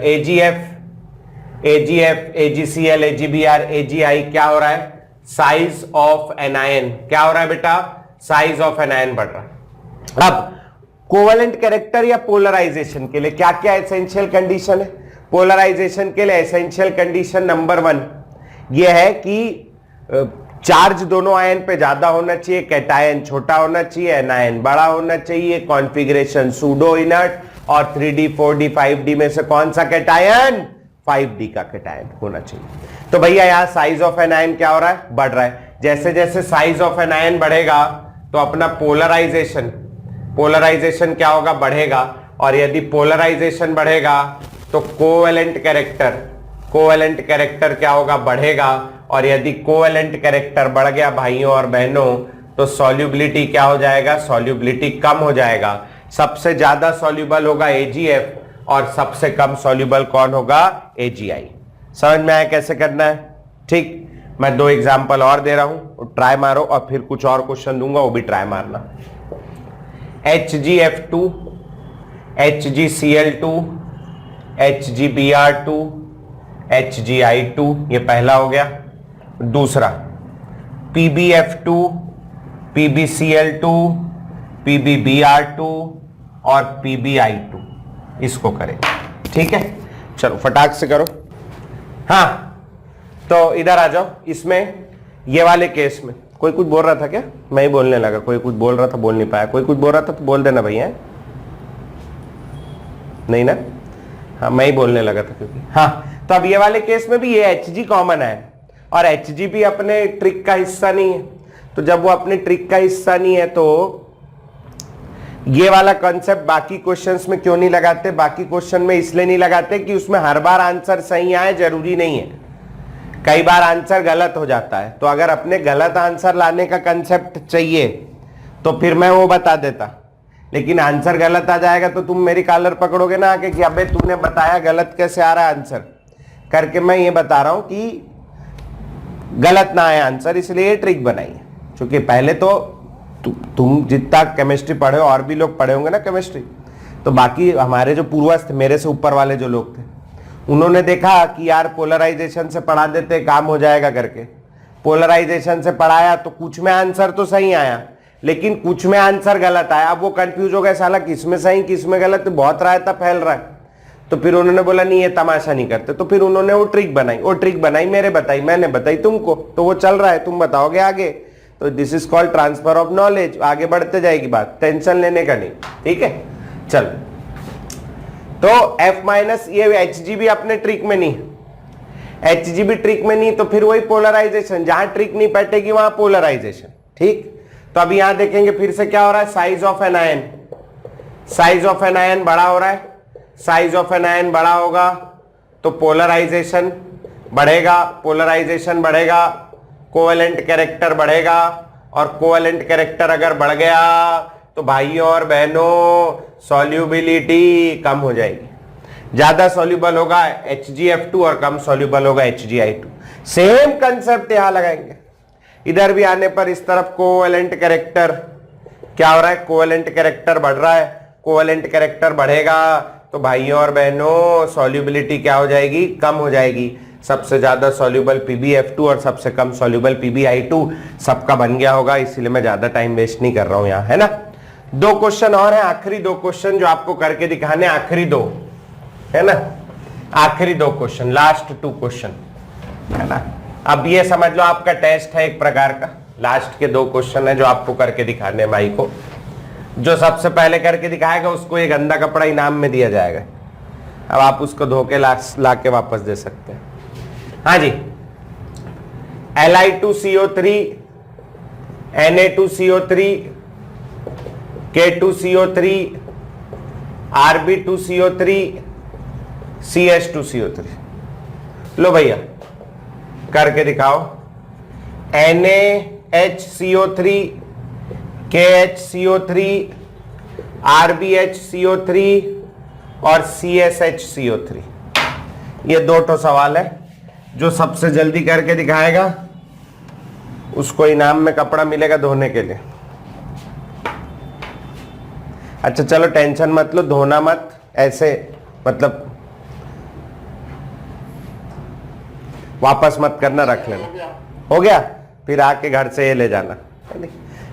A: AgF, AgCl, AgBr, AgI क्या हो रहा है? साइज ऑफ एन आयन क्या हो रहा है बेटा? साइज ऑफ एन आयन बढ़ रहा है। अब कोवेलेंट कैरेक्टर या पोलराइजेशन के लिए क्या क्या एसेंशियल कंडीशन है? पोलराइजेशन के लिए एसेंशियल कंडीशन नंबर 1 यह है कि चार्ज दोनों आयन पे ज्यादा होना चाहिए, कैटायन छोटा होना चाहिए, एनायन बड़ा होना चाहिए, कॉन्फ़िगरेशन सूडो इनर्ट, और 3D 4D 5D में से कौन सा कैटायन? 5D का कैटायन होना चाहिए। तो भैया यहां साइज ऑफ एनायन क्या हो रहा है? बढ़ रहा है। जैसे जैसे साइज ऑफ एनायन बढ़ेगा तो अपना पोलराइजेशन क्या होगा? बढ़ेगा। और यदि पोलराइजेशन बढ़ेगा तो कोवेलेंट कैरेक्टर क्या होगा? बढ़ेगा। और यदि कोवेलेंट कैरेक्टर बढ़ गया भाइयों और बहनों तो सॉल्युबिलिटी क्या हो जाएगा? सॉल्युबिलिटी कम हो जाएगा। सबसे ज्यादा सॉल्युबल होगा AgF और सबसे कम सॉल्युबल कौन होगा? AgI। समझ में आया कैसे करना है? ठीक, मैं 2 एग्जांपल और दे रहा हूं, ट्राई मारो, और फिर कुछ और क्वेश्चन दूंगा, वो भी ट्राई मारना। HgF2, HgCl2, HgBr2, HgI2, ये पहला हो गया। दूसरा PbF2, PbCl2, PbBr2, और PbI2 इसको करेंगे। ठीक है, चलो फटाक से करो। हाँ, तो इधर आ जाओ। इसमें ये वाले केस में कोई कुछ बोल रहा था क्या? मैं ही बोलने लगा। कोई कुछ बोल रहा था, बोल नहीं पाया। कोई कुछ बोल रहा था तो बोल देना भैया। नहीं ना? हाँ, मैं ही बोलने लगा था क्योंकि। हाँ, तो अब ये वाले केस में भी ये Hg कॉमन है और Hg भी अपने ट्रिक का हिस्सा नहीं है। तो जब वो अपने ट्रिक का हिस्सा नहीं है तो ये वाला कॉन्सेप्ट बाकी क्वेश्चंस में क्यों नहीं लगाते? बाकी क्वेश्चन में इसलिए नहीं लगाते कि उसमें हर बार आंसर सही आए, जरूरी नहीं है। कई बार आंसर गलत हो जाता है। तो अगर अपने गलत आंसर लाने का कंसेप्ट चाहिए तो फिर मैं वो बता देता, लेकिन आंसर गलत आ जाएगा तो तुम मेरी कॉलर पकड़ोगे ना आके कि अबे तूने बताया गलत कैसे आ रहा है आंसर करके। मैं ये बता रहा हूं कि गलत ना आए आंसर, इसलिए ये ट्रिक बनाई है। क्योंकि पहले तो तुम जितना केमिस्ट्री पढ़े हो, और भी लोग पढ़े होंगे ना केमिस्ट्री, तो बाकी हमारे जो पूर्वज थे, मेरे से ऊपर वाले जो लोग थे, उन्होंने देखा कि यार पोलराइजेशन से पढ़ा देते काम हो जाएगा करके। पोलराइजेशन से पढ़ाया तो कुछ में आंसर तो सही आया, लेकिन कुछ में आंसर गलत आया। अब वो कंफ्यूज हो गए, साला किसमें सही किसमें गलत, बहुत रायता फैल रहा है। तो फिर उन्होंने बोला नहीं, ये तमाशा नहीं करते। तो फिर उन्होंने वो ट्रिक बनाई, मेरे बताई, मैंने बताई तुमको, तो वो चल रहा है, तुम बताओगे आगे। तो this is called transfer of knowledge. आगे बढ़ते जाएगी बात, टेंशन लेने का नहीं। ठीक है, चल। तो F माइनस ये Hg भी अपने ट्रिक में नहीं, Hg भी ट्रिक में नहीं, तो फिर वही पोलराइजेशन, जहां ट्रिक नहीं बैठेगी वहां पोलराइजेशन। ठीक, तो अभी यहां देखेंगे फिर से क्या हो रहा है, size of anion, size of anion बड़ा हो रहा है। साइज ऑफ एन आयन बड़ा होगा तो पोलराइजेशन बढ़ेगा, पोलराइजेशन बढ़ेगा, कोवेलेंट कैरेक्टर बढ़ेगा, और कोवेलेंट कैरेक्टर अगर बढ़ गया तो भाइयों और बहनों सॉल्युबिलिटी कम हो जाएगी। ज्यादा सॉल्युबल होगा HgF2 और कम सॉल्युबल होगा HgI2। सेम कंसेप्ट यहां लगाएंगे। इधर भी आने पर इस तरफ कोवेलेंट कैरेक्टर क्या हो रहा है, कोवेलेंट कैरेक्टर बढ़ रहा है। कोवेलेंट कैरेक्टर बढ़ेगा तो भाइयों और बहनों सॉल्युबिलिटी क्या हो जाएगी, कम हो जाएगी। सबसे ज्यादा सॉल्युबल PbF2 और सबसे कम सॉल्युबल PbI2 सबका बन गया होगा, इसीलिए मैं ज्यादा टाइम वेस्ट नहीं कर रहा हूं यहां, है ना। 2 क्वेश्चन और हैं, आखिरी 2 क्वेश्चन जो आपको करके दिखाने, आखिरी 2 है ना, आखिरी 2 क्वेश्चन, लास्ट 2 क्वेश्चन है ना। अब ये समझ लो आपका टेस्ट है एक प्रकार का। लास्ट के 2 क्वेश्चन है जो आपको करके दिखाने भाई को। जो सबसे पहले करके दिखाएगा उसको ये गंदा कपड़ा इनाम में दिया जाएगा। अब आप उसको धो के ला के वापस दे सकते हैं। हाँ जी, Li2CO3, Na2CO3, K2CO3, Rb2CO3, CH2CO3। लो भैया करके दिखाओ। NaHCO3, KHCO3, RbHCO3 और CSHCO3। ये 2 सवाल है। जो सबसे जल्दी करके दिखाएगा उसको इनाम में कपड़ा मिलेगा धोने के लिए। अच्छा चलो टेंशन मत लो, धोना मत, ऐसे मतलब वापस मत करना, रख लेना। हो गया, फिर आके घर से ये ले जाना।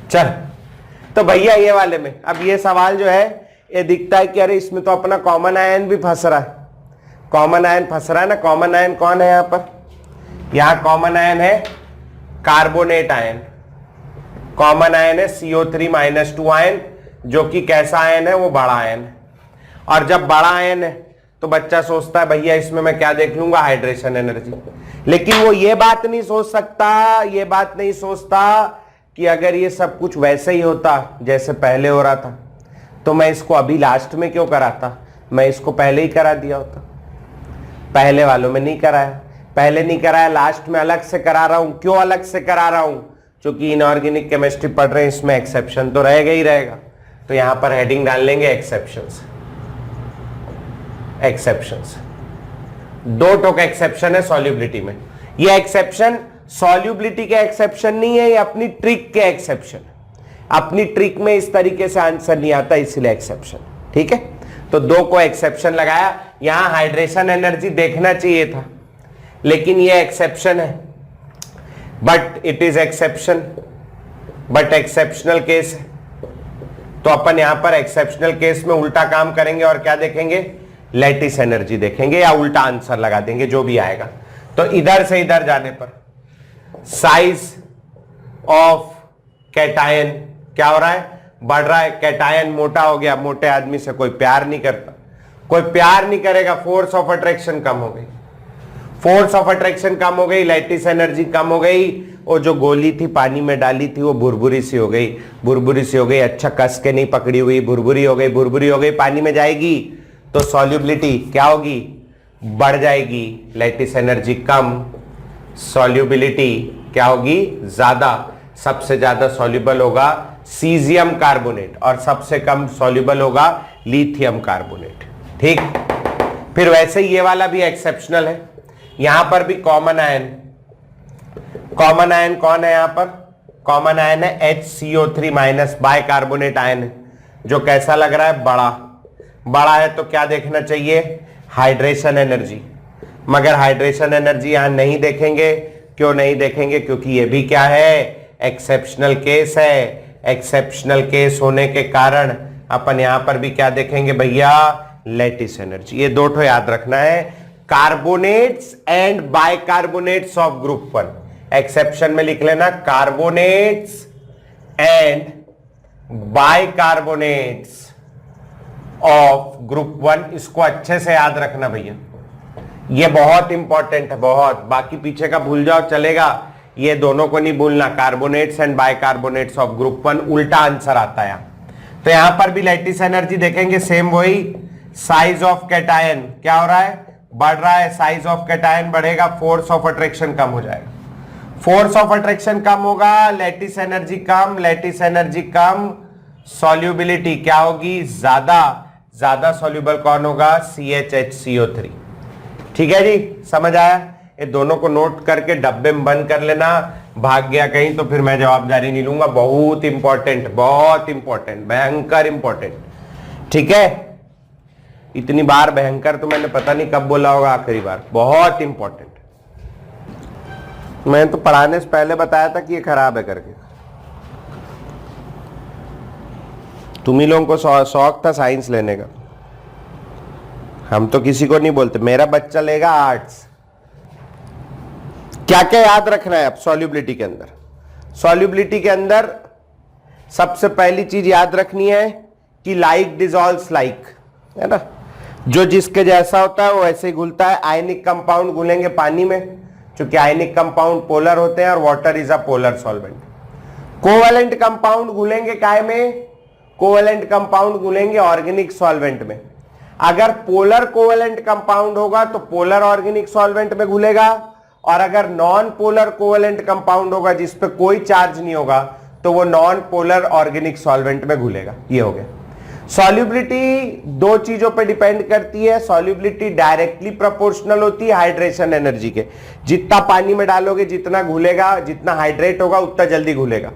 A: चल, तो भैया ये वाले में अब ये सवाल जो है ये दिखता है कि अरे इसमें तो अपना कॉमन आयन भी फंस रहा है। कॉमन आयन फंस रहा है ना। कॉमन आयन कौन है यहां पर? यहां कॉमन आयन है कार्बोनेट आयन। कॉमन आयन है CO3-2 आयन, जो कि कैसा आयन है, वो बड़ा आयन है। और जब बड़ा आयन है तो बच्चा सोचता है भैया इसमें मैं क्या देख लूंगा, हाइड्रेशन एनर्जी। लेकिन वो ये बात नहीं सोच सकता, ये बात नहीं सोचता कि अगर ये सब कुछ वैसे ही होता जैसे पहले हो रहा था तो मैं इसको अभी लास्ट में क्यों कराता, मैं इसको पहले ही करा दिया होता। पहले वालों में नहीं कराया, पहले नहीं कराया, लास्ट में अलग से करा रहा हूं। क्यों अलग से करा रहा हूं? क्योंकि इनऑर्गेनिक केमिस्ट्री पढ़ रहे हैं, इसमें एक्सेप्शन तो रहेगा ही रहेगा। तो यहां पर हेडिंग डाल लेंगे एक्सेप्शंस। एक्सेप्शंस 2 टोक एक्सेप्शन है सॉल्युबिलिटी में। ये एक्सेप्शन सॉल्युबिलिटी के एक्सेप्शन नहीं है, ये अपनी ट्रिक के एक्सेप्शन। अपनी ट्रिक में इस तरीके से आंसर नहीं आता, इसलिए एक्सेप्शन। ठीक है, तो 2 को एक्सेप्शन लगाया। यहां हाइड्रेशन एनर्जी देखना चाहिए था, लेकिन ये एक्सेप्शन है। But it is exception, but exceptional case है। तो अपन यहां पर एक्सेप्शनल केस में उल्टा काम करेंगे और क्या देखेंगे, लैटिस एनर्जी देखेंगे या उल्टा आंसर लगा देंगे, जो भी आएगा। तो इधर से इधर जाने पर साइज ऑफ कैटायन क्या हो रहा है, बढ़ रहा है। कैटायन मोटा हो गया, मोटे आदमी से कोई प्यार नहीं करता, कोई प्यार नहीं करेगा, फोर्स ऑफ अट्रैक्शन कम हो गई, फोर्स ऑफ अट्रैक्शन कम हो गई, लैटिस एनर्जी कम हो गई, वो जो गोली थी पानी में डाली थी वो भुरभुरी सी हो गई, भुरभुरी सी हो गई, अच्छा कस के नहीं पकड़ी हुई, भुरभुरी हो गई, भुरभुरी हो गई, पानी में जाएगी तो सॉल्युबिलिटी क्या होगी, बढ़ जाएगी, लैटिस एनर्जी कम, सॉल्युबिलिटी क्या होगी, ज्यादा। सबसे ज्यादा सॉल्युबल होगा सीजियम कार्बोनेट और सबसे कम सॉल्युबल होगा लिथियम कार्बोनेट। ठीक, फिर वैसे ही ये वाला भी एक्सेप्शनल है, यहां पर भी कॉमन आयन, कॉमन आयन कौन है, यहां पर कॉमन आयन है HCO3 minus, bye carbonate ion है, जो कैसा लग रहा है, बड़ा, बड़ा है तो क्या देखना चाहिए, हाइड्रेशन एनर्जी, मगर हाइड्रेशन एनर्जी यहां नहीं देखेंगे। क्यों नहीं देखेंगे, क्योंकि ये भी क्या है, एक्सेप्शनल केस है, एक्सेप्शनल केस होने के कारण अपन यहां पर भी क्या देखेंगे भैया, लैटिस एनर्जी। ये दो ठो याद रखना है, carbonates and bicarbonates of group 1, exception में लिख लेना carbonates and bicarbonates of group 1, इसको अच्छे से याद रखना भैया, ये बहुत इंपॉर्टेंट है, बहुत। बाकी पीछे का भूल जाओ चलेगा, ये दोनों को नहीं भूलना, carbonates and bicarbonates of group 1, उल्टा आंसर आता है। तो यहां पर भी लैटिस एनर्जी देखेंगे, सेम वही, साइज ऑफ कैटायन क्या हो रहा है, बढ़ रहा है, साइज ऑफ कैटायन बढ़ेगा, फोर्स ऑफ अट्रैक्शन कम हो जाएगा, फोर्स ऑफ अट्रैक्शन कम होगा, लैटिस एनर्जी कम, लैटिस एनर्जी कम, सॉल्युबिलिटी क्या होगी, ज्यादा, ज्यादा सॉल्युबल कौन होगा, CHHCO3। ठीक है जी, समझ आया। ये दोनों को नोट करके डब्बे में बंद कर लेना, भाग गया कहीं तो फिर मैं जवाबदारी नहीं लूंगा, बहुत इंपॉर्टेंट, बहुत इंपॉर्टेंट, भयंकर इंपॉर्टेंट। ठीक है, इतनी बार भयंकर तो मैंने पता नहीं कब बोला होगा आखिरी बार, बहुत इंपॉर्टेंट। मैं तो पढ़ाने से पहले बताया था कि ये खराब है करके, तुम ही लोगों को शौक था साइंस लेने का, हम तो किसी को नहीं बोलते। मेरा बच्चा लेगा आर्ट्स। क्या क्या याद रखना है अब सॉल्युबिलिटी के अंदर, सॉल्युबिलिटी के अंदर सबसे पहली चीज याद रखनी है कि लाइक डिसॉल्व्स लाइक, है ना, जो जिसके जैसा होता है वो ऐसे ही घुलता है। आयनिक कंपाउंड घुलेंगे पानी में, क्योंकि आयनिक कंपाउंड पोलर होते हैं और water is a polar solvent. Covalent compound घुलेंगे काय में, कोवेलेंट कंपाउंड घुलेंगे ऑर्गेनिक सॉल्वेंट में। अगर पोलर कोवेलेंट कंपाउंड होगा तो पोलर ऑर्गेनिक सॉल्वेंट में घुलेगा, और अगर नॉन पोलर कोवेलेंट कंपाउंड होगा जिसपे कोई चार्ज नहीं होगा तो वो नॉन पोलर ऑर्गेनिक सॉल्वेंट में घुलेगा। ये हो गया। सॉल्युबिलिटी दो चीजों पे डिपेंड करती है। सॉल्युबिलिटी डायरेक्टली प्रोपोर्शनल होती है हाइड्रेशन एनर्जी के, जितना पानी में डालोगे जितना घुलेगा, जितना हाइड्रेट होगा उतना जल्दी घुलेगा।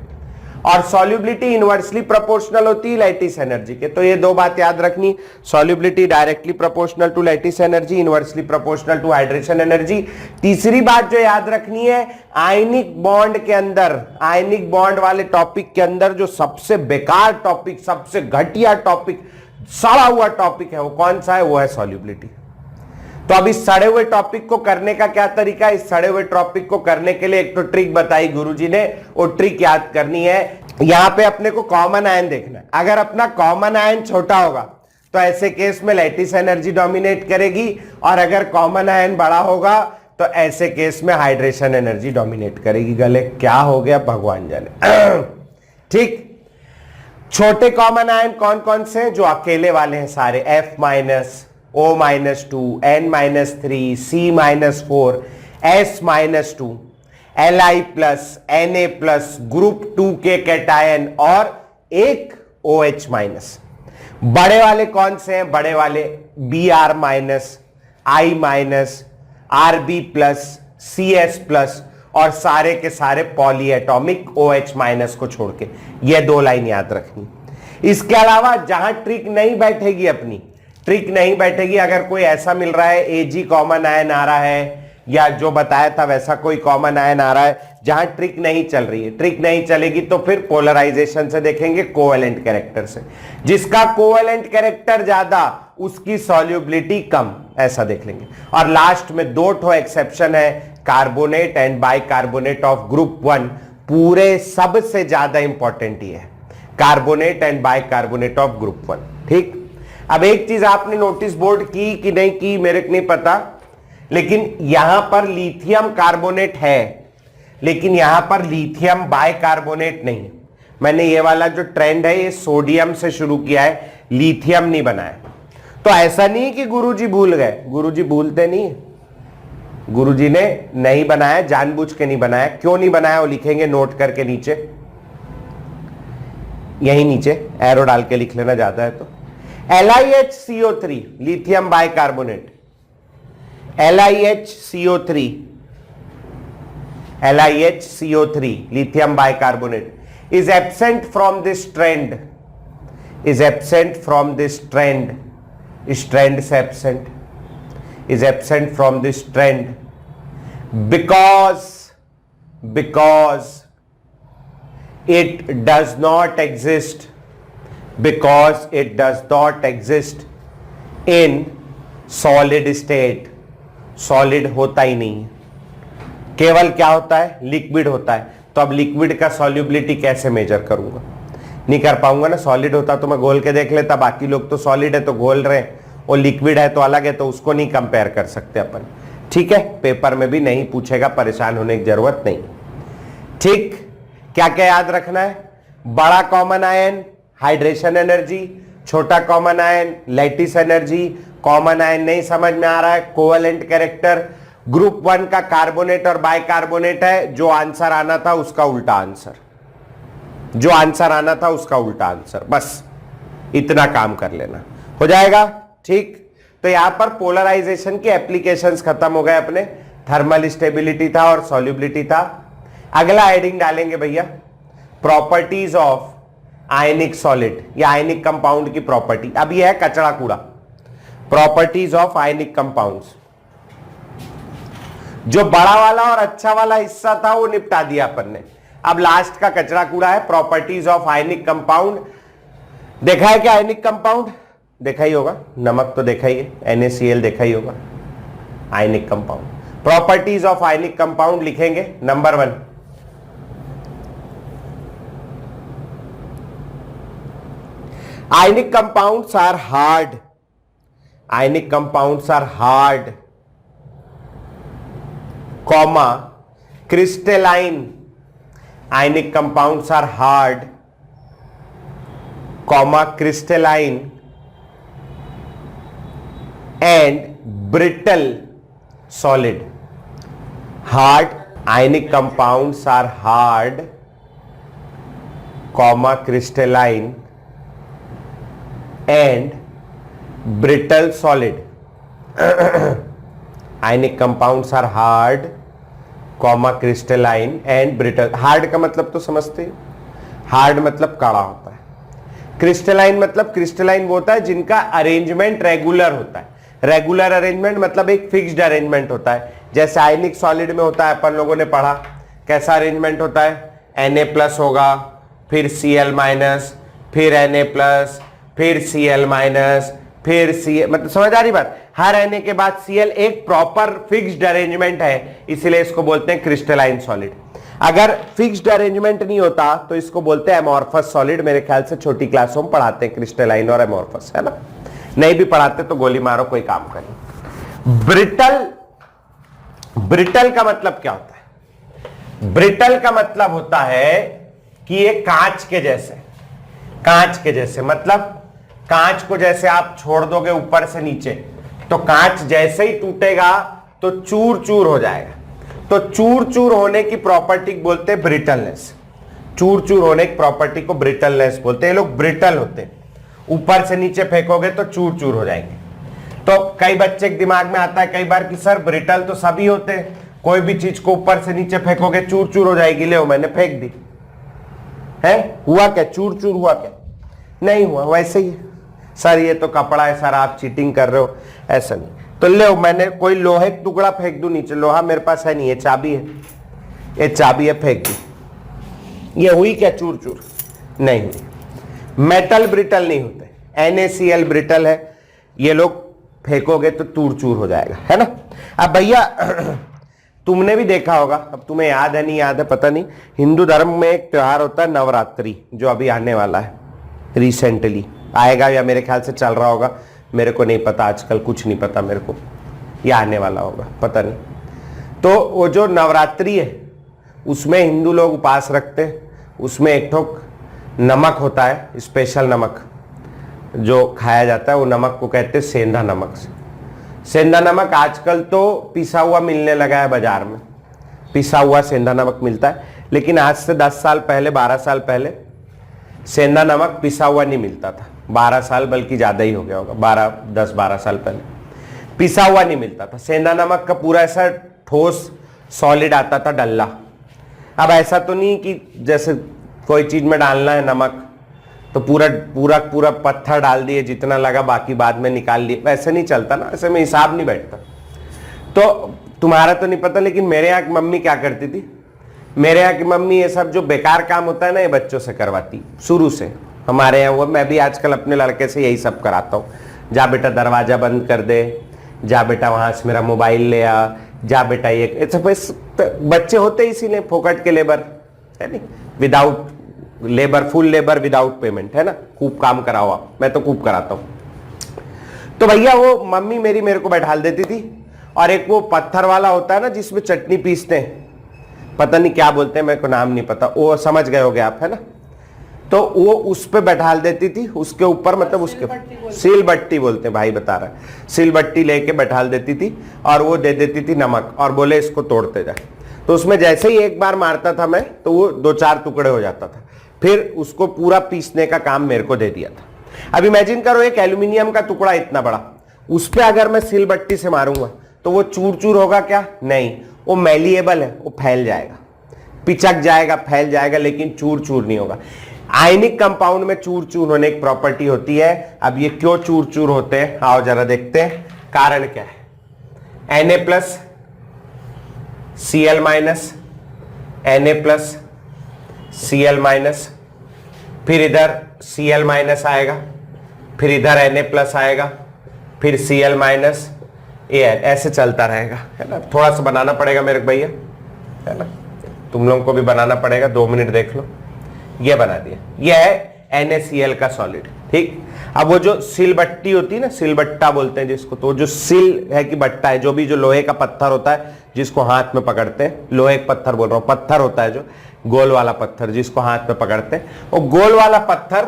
A: और सॉल्युबिलिटी इनवर्सली प्रोपोर्शनल होती है लैटिस एनर्जी के। तो ये दो बात याद रखनी, solubility directly proportional to lattice energy, inversely proportional to hydration energy. तीसरी बात जो याद रखनी है, आयनिक बॉन्ड के अंदर, आयनिक बॉन्ड वाले टॉपिक के अंदर जो सबसे बेकार टॉपिक, सबसे घटिया टॉपिक, सड़ा हुआ टॉपिक है वो कौन सा है, वो है सॉल्युबिलिटी। तो अब इस सड़े हुए टॉपिक को करने का क्या तरीका है, इस सड़े हुए टॉपिक को करने के लिए एक तो ट्रिक बताई गुरुजी ने, वो ट्रिक याद करनी है। यहां पे अपने को कॉमन आयन देखना है। अगर अपना कॉमन आयन छोटा होगा तो ऐसे केस में लैटिस एनर्जी डोमिनेट करेगी, और अगर कॉमन आयन बड़ा होगा तो ऐसे केस में हाइड्रेशन एनर्जी डोमिनेट करेगी। गले क्या हो गया भगवान जाने। ठीक, छोटे कॉमन आयन कौन कौन से हैं, जो अकेले वाले हैं सारे, F-, O-2, N-3, C-4, S-2, Li+, Na+, group 2 के कैटायन और एक OH-। बड़े वाले कौन से हैं, बड़े वाले Br-, I-, Rb+, CS+, और सारे के सारे पॉलीएटॉमिक OH- को छोड़ के। ये दो लाइन याद रखनी। इसके अलावा जहां ट्रिक नहीं बैठेगी, अपनी ट्रिक नहीं बैठेगी, अगर कोई ऐसा मिल रहा है Ag कॉमन आयन आ रहा है, या जो बताया था वैसा कोई कॉमन आयन आ रहा है जहां ट्रिक नहीं चल रही है। ट्रिक नहीं चलेगी तो फिर पोलराइजेशन से देखेंगे, कोवेलेंट कैरेक्टर से। जिसका कोवेलेंट कैरेक्टर ज्यादा उसकी सॉल्युबिलिटी कम, ऐसा देख लेंगे। और लास्ट में दो ठो एक्सेप्शन है, carbonate and bicarbonate of group 1। पूरे सबसे ज्यादा इंपॉर्टेंट ये है, carbonate and bicarbonate of group 1। ठीक, अब एक चीज आपने नोटिस बोर्ड की कि नहीं की मेरे को नहीं पता, लेकिन यहां पर लिथियम कार्बोनेट है, लेकिन यहां पर लिथियम बाइकार्बोनेट नहीं है। मैंने ये वाला जो ट्रेंड है ये सोडियम से शुरू किया है, लिथियम नहीं बनाया। तो ऐसा नहीं कि गुरुजी भूल गए, गुरुजी भूलते नहीं है। गुरुजी ने नहीं बनाया, जानबूझ के नहीं बनाया। क्यों नहीं बनाया वो लिखेंगे नोट करके नीचे, यही नीचे एरो डाल के लिख लेना ज्यादा है तो। LiHCO3 lithium bicarbonate, LiHCO3 lithium bicarbonate is absent from this trend, is absent from this trend, strand से absent, is absent from this trend because it does not exist, because it does not exist in solid state। Solid होता ही नहीं है, केवल क्या होता है, liquid होता है। तो अब लिक्विड का सॉल्युबिलिटी कैसे मेजर करूंगा, नहीं कर पाऊंगा ना। सॉलिड होता तो मैं घोल के देख लेता, बाकी लोग तो सॉलिड है तो घोल रहे हैं, और लिक्विड है तो अलग है, तो उसको नहीं कंपेयर कर सकते अपन। ठीक है, पेपर में भी नहीं पूछेगा, परेशान होने की जरूरत नहीं। ठीक, क्या क्या याद रखना है, बड़ा कॉमन आयन हाइड्रेशन एनर्जी, छोटा common ion lattice energy. Common ion नहीं समझ में आ रहा है, कोवेलेंट कैरेक्टर। ग्रुप 1 का कार्बोनेट और बाइकार्बोनेट है, जो आंसर आना था उसका उल्टा आंसर, जो आंसर आना था उसका उल्टा आंसर। बस इतना काम कर लेना, हो जाएगा। ठीक, तो यहां पर पोलराइजेशन के एप्लीकेशंस खत्म हो गए अपने। थर्मल स्टेबिलिटी था और सॉल्युबिलिटी था। अगला हेडिंग डालेंगे भैया, प्रॉपर्टीज ऑफ आयनिक सॉलिड, या आयनिक कंपाउंड की प्रॉपर्टी। अब यह है कचरा कूड़ा, प्रॉपर्टीज ऑफ आयनिक कंपाउंड्स। जो बड़ा वाला और अच्छा वाला हिस्सा था वो निपटा दिया अपन ने। अब लास्ट का कचरा कूड़ा है, प्रॉपर्टीज ऑफ आयनिक कंपाउंड। देखा है क्या आयनिक कंपाउंड, देखा ही होगा, नमक तो देखा ही है, NaCl देखा ही होगा। Ionic compound, properties of ionic compound लिखेंगे। Number 1, ionic compounds are hard, ionic compounds are hard, comma crystalline, ionic compounds are hard, comma crystalline and brittle solid। hard ionic compounds are hard, comma crystalline and brittle solid। ionic compounds are hard, comma crystalline and brittle। hard का मतलब तो समझते हो, hard मतलब काड़ा होता है। Crystalline मतलब, क्रिस्टलाइन वो होता है जिनका अरेंजमेंट रेगुलर होता है। रेगुलर अरेंजमेंट मतलब एक फिक्स्ड अरेंजमेंट होता है, जैसे आयनिक सॉलिड में होता है, अपन लोगों ने पढ़ा कैसा अरेंजमेंट होता है। Na+ होगा, फिर Cl-, फिर Na+, फिर Cl-, फिर Cl, मतलब समझ आ रही बात। हर Na के बाद Cl एक प्रॉपर फिक्स्ड अरेंजमेंट है, इसलिए इसको बोलते हैं क्रिस्टलाइन सॉलिड। अगर फिक्स्ड अरेंजमेंट नहीं होता तो इसको बोलते हैं एमॉर्फस सॉलिड। मेरे ख्याल से छोटी क्लासों में पढ़ाते हैं क्रिस्टलाइन और एमॉर्फस, है ना। नहीं भी पढ़ाते तो गोली मारो, कोई काम करें। ब्रिटल, ब्रिटल का मतलब क्या होता है? ब्रिटल का मतलब होता है कि ये कांच के जैसे, कांच के जैसे मतलब कांच को जैसे आप छोड़ दोगे ऊपर से नीचे, तो कांच जैसे ही टूटेगा तो चूर चूर हो जाएगा। तो चूर चूर होने की प्रॉपर्टी बोलते हैं ब्रिटलनेस। चूर चूर होने की प्रॉपर्टी को ब्रिटलनेस बोलते हैं। ये लोग ब्रिटल होते हैं, ऊपर से नीचे फेंकोगे तो चूर चूर हो जाएंगे। तो कई बच्चे के दिमाग में आता है कई बार कि सर ब्रिटल तो सभी होते हैं, कोई भी चीज को ऊपर से नीचे फेंकोगे चूर चूर हो जाएगी। ले मैंने फेंक दी है, हुआ क्या? चूर चूर हुआ क्या? नहीं हुआ, वैसे ही सर ये तो कपड़ा है सर, आप चीटिंग कर रहे हो, ऐसा नहीं। तो लो, मैंने कोई लोहे का टुकड़ा फेंक दूं नीचे, लोहा मेरे पास है नहीं, ये चाबी है, ये चाबी है, फेंक दी, ये हुई क्या चूर चूर? नहीं, मेटल ब्रिटल नहीं होते, NaCl ब्रिटल है, ये लोग फेंकोगे तो चूर चूर हो जाएगा, है ना। अब भैया तुमने भी देखा होगा, अब तुम्हें याद है नहीं याद है पता नहीं, हिंदू धर्म में एक त्योहार होता है नवरात्रि, जो अभी आने वाला है, रिसेंटली आएगा या मेरे ख्याल से चल रहा होगा, मेरे को नहीं पता, आजकल कुछ नहीं पता मेरे को, या आने वाला होगा पता नहीं। तो वो जो नवरात्रि है उसमें हिंदू लोग उपास रखते हैं, उसमें एक ठोक नमक होता है, स्पेशल नमक जो खाया जाता है, वो नमक को कहते हैं सेंधा नमक। सेंधा नमक आजकल तो पिसा हुआ मिलने लगा है बाजार में, पिसा हुआ सेंधा नमक मिलता है, लेकिन आज से 10 साल पहले 12 साल पहले सेंधा नमक पिसा हुआ नहीं मिलता था। 12 साल बल्कि ज़्यादा ही हो गया होगा, 10-12 साल पहले पिसा हुआ नहीं मिलता था। सेंधा नमक का पूरा ऐसा ठोस सॉलिड आता था डल्ला। अब ऐसा तो नहीं कि जैसे कोई चीज़ में डालना है नमक तो पूरा पूरा पूरा पत्थर डाल दिए, जितना लगा बाकी बाद में निकाल लिए, वैसे नहीं चलता ना, ऐसे में हिसाब नहीं बैठता। तो तुम्हारा तो नहीं पता, लेकिन मेरे यहाँ की मम्मी क्या करती थी, मेरे यहाँ की मम्मी ये सब जो बेकार काम होता है ना, ये बच्चों से करवाती शुरू से। हमारे यहाँ वो, मैं भी आजकल अपने लड़के से यही सब कराता हूँ, जा बेटा दरवाजा बंद कर दे, जा बेटा वहाँ से मेरा मोबाइल ले आ, जा बेटा ये सब। बच्चे होते इसीलिए फोकट के लेबर है नहीं, without labour, full labour without payment, है ना, खूब काम कराओ आप, मैं तो खूब कराता हूँ। तो भैया वो मम्मी मेरी मेरे को बैठा देती थी, और एक वो पत्थर वाला होता है ना जिसमें चटनी पीसते हैं, पता नहीं क्या बोलते हैं, मेरे को नाम नहीं पता, वो समझ गए होगे आप, है ना। तो वो उस पे बैठा देती थी, उसके ऊपर, मतलब उसके सील बट्टी बोलते हैं भाई, बता रहा है, सील बट्टी लेके बैठा देती थी, और वो दे देती थी नमक, और बोले इसको तोड़ते जाए। तो उसमें जैसे ही एक बार मारता था मैं, तो वो 2-4 टुकड़े हो जाता था, फिर उसको पूरा पीसने का काम मेरे को दे दिया था। अब इमेजिन करो एक एल्यूमिनियम का टुकड़ा इतना बड़ा, उस पर अगर मैं सिल बट्टी से मारूंगा तो वो चूर चूर होगा क्या? नहीं, वो मैलिएबल है, वो फैल जाएगा, पिचक जाएगा, फैल जाएगा, लेकिन चूर चूर नहीं होगा। आयनिक कंपाउंड में चूर चूर होने की प्रॉपर्टी होती है। अब ये क्यों चूर चूर होते हैं, आओ जरा देखते हैं, कारण क्या है। Na+ Cl-, Na+ Cl-, फिर इधर Cl- आएगा, फिर इधर Na+ आएगा, फिर Cl-, ये ऐसे चलता रहेगा, है ना। थोड़ा सा बनाना पड़ेगा मेरे भैया, है ना, तुम लोगों को भी बनाना पड़ेगा, 2 मिनट देख लो। ये बना दिया, ये है NaCl का सॉलिड, ठीक। अब वो जो सिल बट्टी होती है ना, सिलबट्टा बोलते हैं जिसको, तो जो सिल है कि बट्टा है, जो भी जो लोहे का पत्थर होता है जिसको हाथ में पकड़ते हैं, लोहे का पत्थर बोल रहा हूं, पत्थर होता है जो गोल वाला पत्थर जिसको हाथ में पकड़ते हैं, वो गोल वाला पत्थर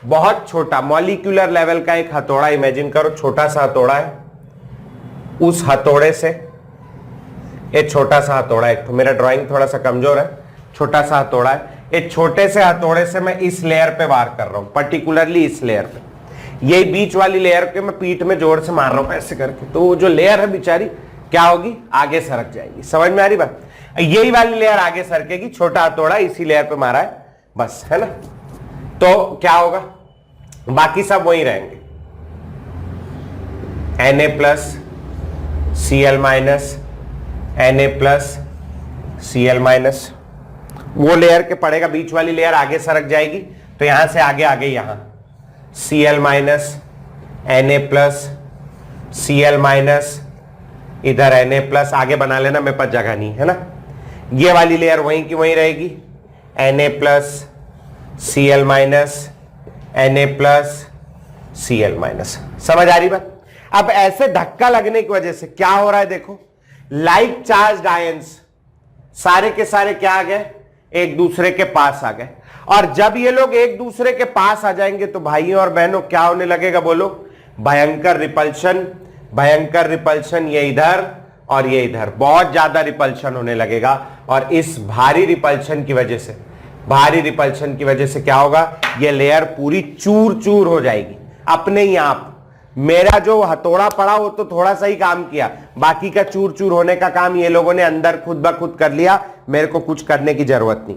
A: बहुत छोटा मॉलिक्यूलर लेवल का एक हथौड़ा इमेजिन करो, छोटा सा हथौड़ा है, उस हथौड़े से, एक छोटा सा हथौड़ा, एक तो मेरा ड्राइंग थोड़ा सा कमजोर है, छोटा सा हथौड़ा है, एक छोटे से हथौड़े से मैं इस लेयर पे वार कर रहा हूं, पर्टिकुलरली इस लेयर पे, यही बीच वाली लेयर पे मैं पीठ में जोर से मार रहा हूं ऐसे करके, तो वो जो लेयर है बेचारी क्या होगी, आगे सरक जाएगी। समझ में आ रही बात? यही वाली लेयर आगे सरकेगी, छोटा हथौड़ा इसी लेयर पे मारा है बस, है ना। तो क्या होगा, बाकी सब वही रहेंगे, Na+ Cl-, Na+ Cl-, वो लेयर के पड़ेगा, बीच वाली लेयर आगे सरक जाएगी, तो यहां से आगे आगे यहां Cl-, Na+, Cl-, इधर Na+, आगे बना लेना, मेरे पास जगह नहीं है ना। ये वाली लेयर वहीं की वहीं रहेगी, Na+, Cl-, Na+, Cl-। समझ आ रही बात? अब ऐसे धक्का लगने की वजह से क्या हो रहा है, देखो, लाइक चार्ज्ड आयंस सारे के सारे क्या आ गए, एक दूसरे के पास आ गए, और जब ये लोग एक दूसरे के पास आ जाएंगे तो भाइयों और बहनों क्या होने लगेगा, बोलो, भयंकर रिपल्शन। भयंकर रिपल्शन, ये इधर और ये इधर, बहुत ज्यादा रिपल्शन होने लगे। और इस भारी रिपल्शन की वजह से, भारी रिपल्शन की वजह से क्या होगा, ये लेयर पूरी चूर चूर हो जाएगी अपने ही आप। मेरा जो हथौड़ा पड़ा वो तो थोड़ा सा ही काम किया, बाकी का चूर चूर होने का काम ये लोगों ने अंदर खुद ब खुद कर लिया, मेरे को कुछ करने की जरूरत नहीं।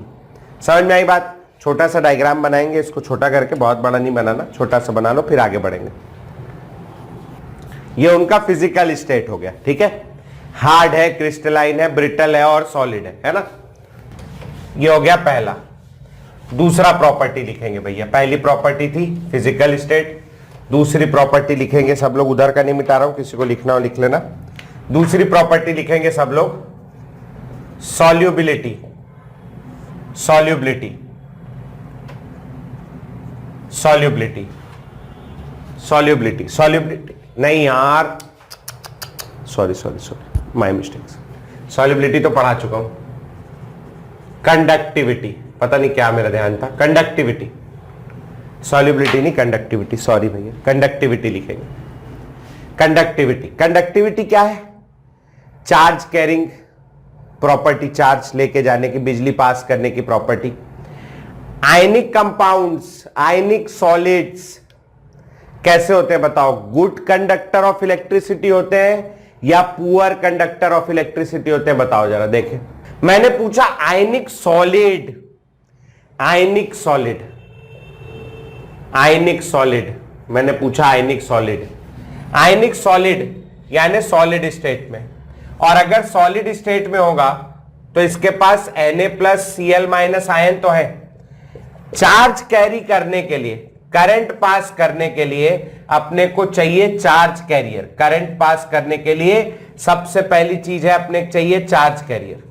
A: समझ में आई बात? छोटा सा डायग्राम बनाएंगे, इसको छोटा करके, बहुत बड़ा नहीं बनाना, छोटा सा बना लो फिर आगे बढ़ेंगे। ये उनका फिजिकल स्टेट हो गया, ठीक है। हार्ड है, क्रिस्टलाइन है, ब्रिटल है और सॉलिड है ना। ये हो गया पहला। दूसरा प्रॉपर्टी लिखेंगे भैया, पहली प्रॉपर्टी थी फिजिकल स्टेट, दूसरी प्रॉपर्टी लिखेंगे सब लोग, उधर का नहीं मिटा रहा हूं, किसी को लिखना हो लिख लेना। दूसरी प्रॉपर्टी लिखेंगे सब लोग solubility, solubility, solubility, solubility, solubility नहीं यार, sorry sorry sorry, my mistakes, solubility तो पढ़ा चुका हूं। कंडक्टिविटी, पता नहीं क्या मेरा ध्यान था, कंडक्टिविटी, सॉल्युबिलिटी नहीं कंडक्टिविटी, सॉरी भैया, कंडक्टिविटी लिखेंगे। कंडक्टिविटी, कंडक्टिविटी क्या है? चार्ज कैरिंग प्रॉपर्टी, चार्ज लेके जाने की, बिजली पास करने की प्रॉपर्टी। आयनिक कंपाउंड्स, आयनिक सॉलिड्स कैसे होते हैं बताओ? गुड कंडक्टर ऑफ इलेक्ट्रिसिटी होते हैं या पुअर कंडक्टर ऑफ इलेक्ट्रिसिटी होते हैं? बताओ जरा, देखें। मैंने पूछा आयनिक सॉलिड, आयनिक सॉलिड, आयनिक सॉलिड, मैंने पूछा आयनिक सॉलिड, आयनिक सॉलिड यानी सॉलिड स्टेट में। और अगर सॉलिड स्टेट में होगा तो इसके पास Na+Cl- आयन तो है। चार्ज कैरी करने के लिए, करंट पास करने के लिए अपने को चाहिए चार्ज कैरियर। करंट पास करने के लिए सबसे पहली चीज है अपने को चाहिए चार्ज कैरियर।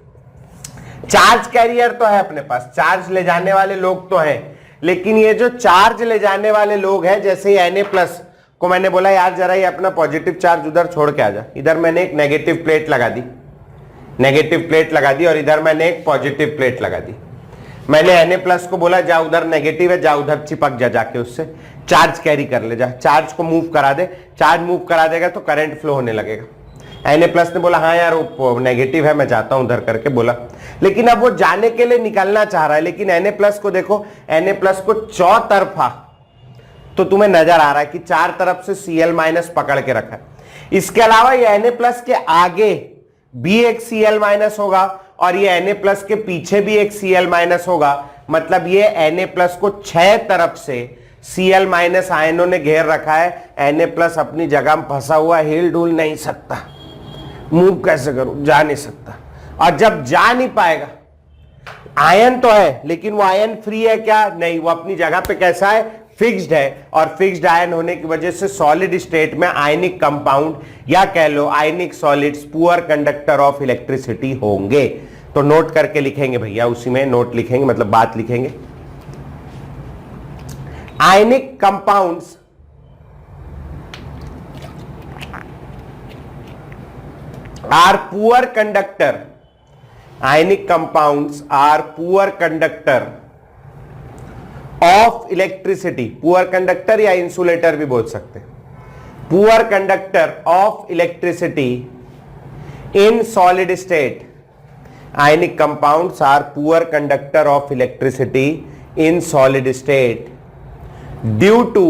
A: चार्ज कैरियर तो है अपने पास, चार्ज ले जाने वाले लोग तो हैं, लेकिन ये जो चार्ज ले जाने वाले लोग हैं, जैसे Na+ को मैंने बोला यार जरा ये अपना पॉजिटिव चार्ज उधर छोड़ के आ जा, इधर मैंने एक नेगेटिव प्लेट लगा दी, नेगेटिव प्लेट लगा दी, और इधर मैंने एक पॉजिटिव प्लेट लगा दी। मैंने Na+ को बोला जा उधर नेगेटिव है, जा उधर चिपक जा, जाके उससे चार्ज कैरी कर ले जा, चार्ज को मूव करा दे। चार्ज मूव करा देगा तो करंट फ्लो होने लगेगा। Na+ ने बोला हाँ यार वो नेगेटिव है, मैं जाता हूं उधर करके बोला, लेकिन अब वो जाने के लिए निकलना चाह रहा है। लेकिन Na+ को देखो, Na+ को चौतरफा तो तुम्हें नजर आ रहा है कि चार तरफ से Cl- पकड़ के रखा है। इसके अलावा ये Na+ के आगे भी एक Cl- होगा और ये Na+ के पीछे भी एक Cl- होगा। मतलब ये Na+ को 6 तरफ से Cl- आयनों ने घेर रखा है। Na+ अपनी जगह में फंसा हुआ, हिल डुल नहीं सकता, मूव कैसे करूं, जा नहीं सकता। और जब जा नहीं पाएगा, आयन तो है लेकिन वो आयन फ्री है क्या? नहीं, वो अपनी जगह पे कैसा है? फिक्स्ड है। और फिक्स्ड आयन होने की वजह से सॉलिड स्टेट में आयनिक कंपाउंड या कह लो ionic solids poor conductor of electricity होंगे। तो नोट करके लिखेंगे भैया, उसी में नोट लिखेंगे, मतलब बात लिखेंगे। Ionic compounds are poor conductor, ionic compounds are poor conductor of electricity. Poor conductor या इंसुलेटर भी बोल सकते हैं। Poor conductor of electricity in solid state. Ionic compounds are poor conductor of electricity in solid state due to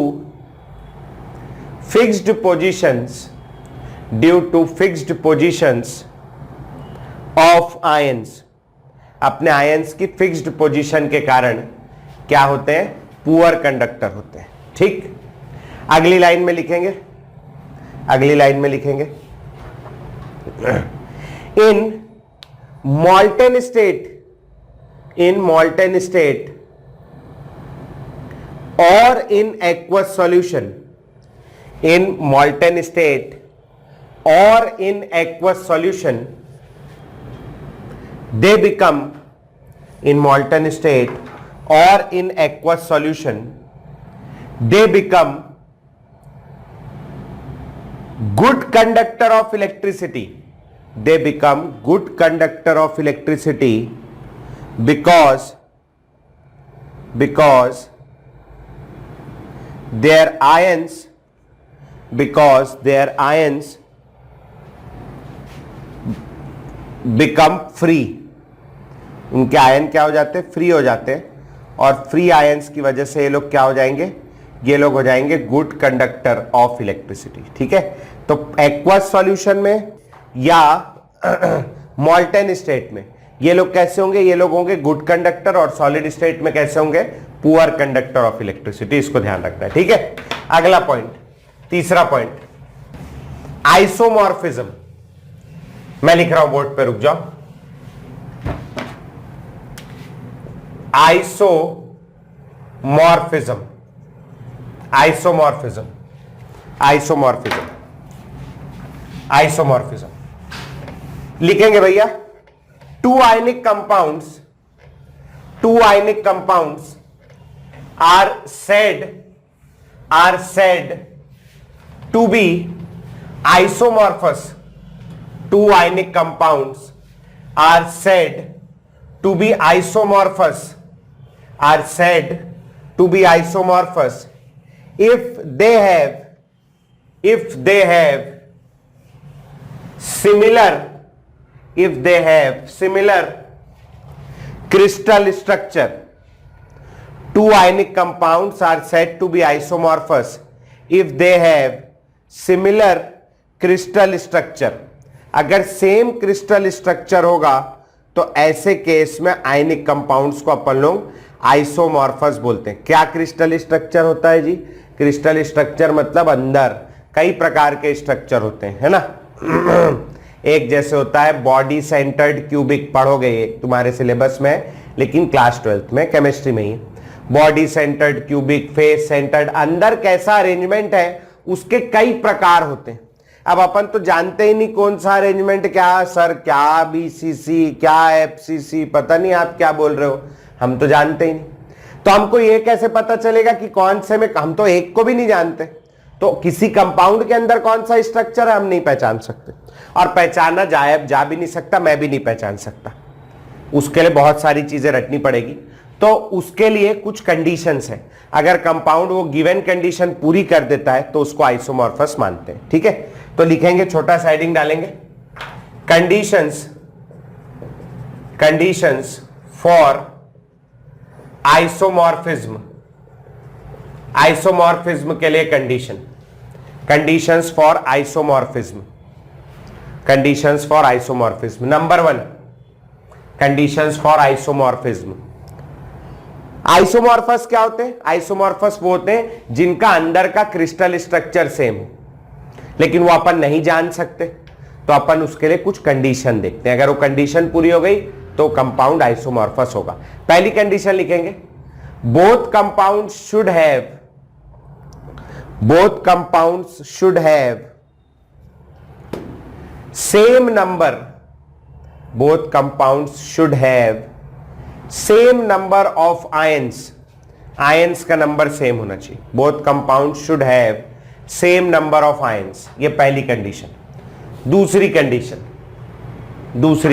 A: fixed positions, due to fixed positions of ions. अपने ions की fixed position के कारण क्या होते हैं? पुअर कंडक्टर होते हैं। ठीक, अगली लाइन में लिखेंगे, अगली लाइन में लिखेंगे इन मॉल्टेन स्टेट, इन मॉल्टेन स्टेट और in aqueous solution, in molten state और इन aqueous solution, they become, in molten state or in aqueous solution, they become good conductor of electricity. They become good conductor of electricity because their ions, become free. उनके ion क्या हो जाते हैं? Free हो जाते हैं। और फ्री आयंस की वजह से ये लोग क्या हो जाएंगे? ये लोग हो जाएंगे गुड कंडक्टर ऑफ इलेक्ट्रिसिटी। ठीक है, तो एक्वस सॉल्यूशन में या मॉल्टेन स्टेट में ये लोग कैसे होंगे? ये लोग होंगे गुड कंडक्टर, और सॉलिड स्टेट में कैसे होंगे? Poor conductor of electricity. इसको ध्यान रखना है, ठीक है। अगला पॉइंट, तीसरा पॉइंट, आइसोमॉर्फिज्म। मैं लिख रहा हूं बोर्ड पे, रुक जाओ। आइसोमॉर्फिज्म, आइसोमॉर्फिज्म, आइसोमॉर्फिज्म, आइसोमॉर्फिज्म लिखेंगे भैया। Two ionic compounds are said to be isomorphous. Two ionic compounds are said to be isomorphous, if they have similar crystal structure. Two ionic compounds are said to be isomorphous if they have similar crystal structure. अगर same crystal structure होगा तो ऐसे case में ionic compounds को अपन लोग isomorphous बोलते हैं। क्या क्रिस्टल स्ट्रक्चर होता है जी? क्रिस्टल स्ट्रक्चर मतलब अंदर कई प्रकार के स्ट्रक्चर होते हैं, है ना। एक जैसे होता है बॉडी सेंटर्ड क्यूबिक, पढ़ोगे ये तुम्हारे सिलेबस में, लेकिन क्लास 12th में केमिस्ट्री में ही। Body centred cubic, face centred, अंदर कैसा अरेंजमेंट है उसके कई प्रकार होते हैं। अब अपन तो जानते ही नहीं कौन सा अरेंजमेंट, क्या सर, क्या बीसीसी, क्या एफसीसी, पता नहीं आप क्या बोल रहे हो, हम तो जानते ही नहीं। तो हमको ये कैसे पता चलेगा कि कौन से में, हम तो एक को भी नहीं जानते। तो किसी कंपाउंड के अंदर कौन सा स्ट्रक्चर है हम नहीं पहचान सकते, और पहचाना जा भी नहीं सकता, मैं भी नहीं पहचान सकता। उसके लिए बहुत सारी चीजें रटनी पड़ेगी। तो उसके लिए कुछ कंडीशंस हैं। अगर कंपाउंड वो गिवन कंडीशन पूरी कर देता है तो उसको आइसोमॉर्फस मानते हैं, ठीक है। तो लिखेंगे, छोटा साइडिंग डालेंगे, कंडीशंस फॉर आइसोमॉर्फिज्म। आइसोमॉर्फिज्म के लिए conditions for isomorphism, conditions for isomorphism. Number 1, conditions for isomorphism. Isomorphous क्या होते हैं? आइसोमॉर्फस वो होते हैं जिनका अंदर का क्रिस्टल स्ट्रक्चर सेम हो, लेकिन वो अपन नहीं जान सकते, तो अपन उसके लिए कुछ कंडीशन देखते हैं। अगर वो कंडीशन पूरी हो गई तो कंपाउंड आइसोमॉर्फस होगा। पहली कंडीशन लिखेंगे, both compounds should have same number, both compounds should have same number of ions का नंबर सेम होना चाहिए। both compounds should have same number of ions, ये पहली कंडीशन। दूसरी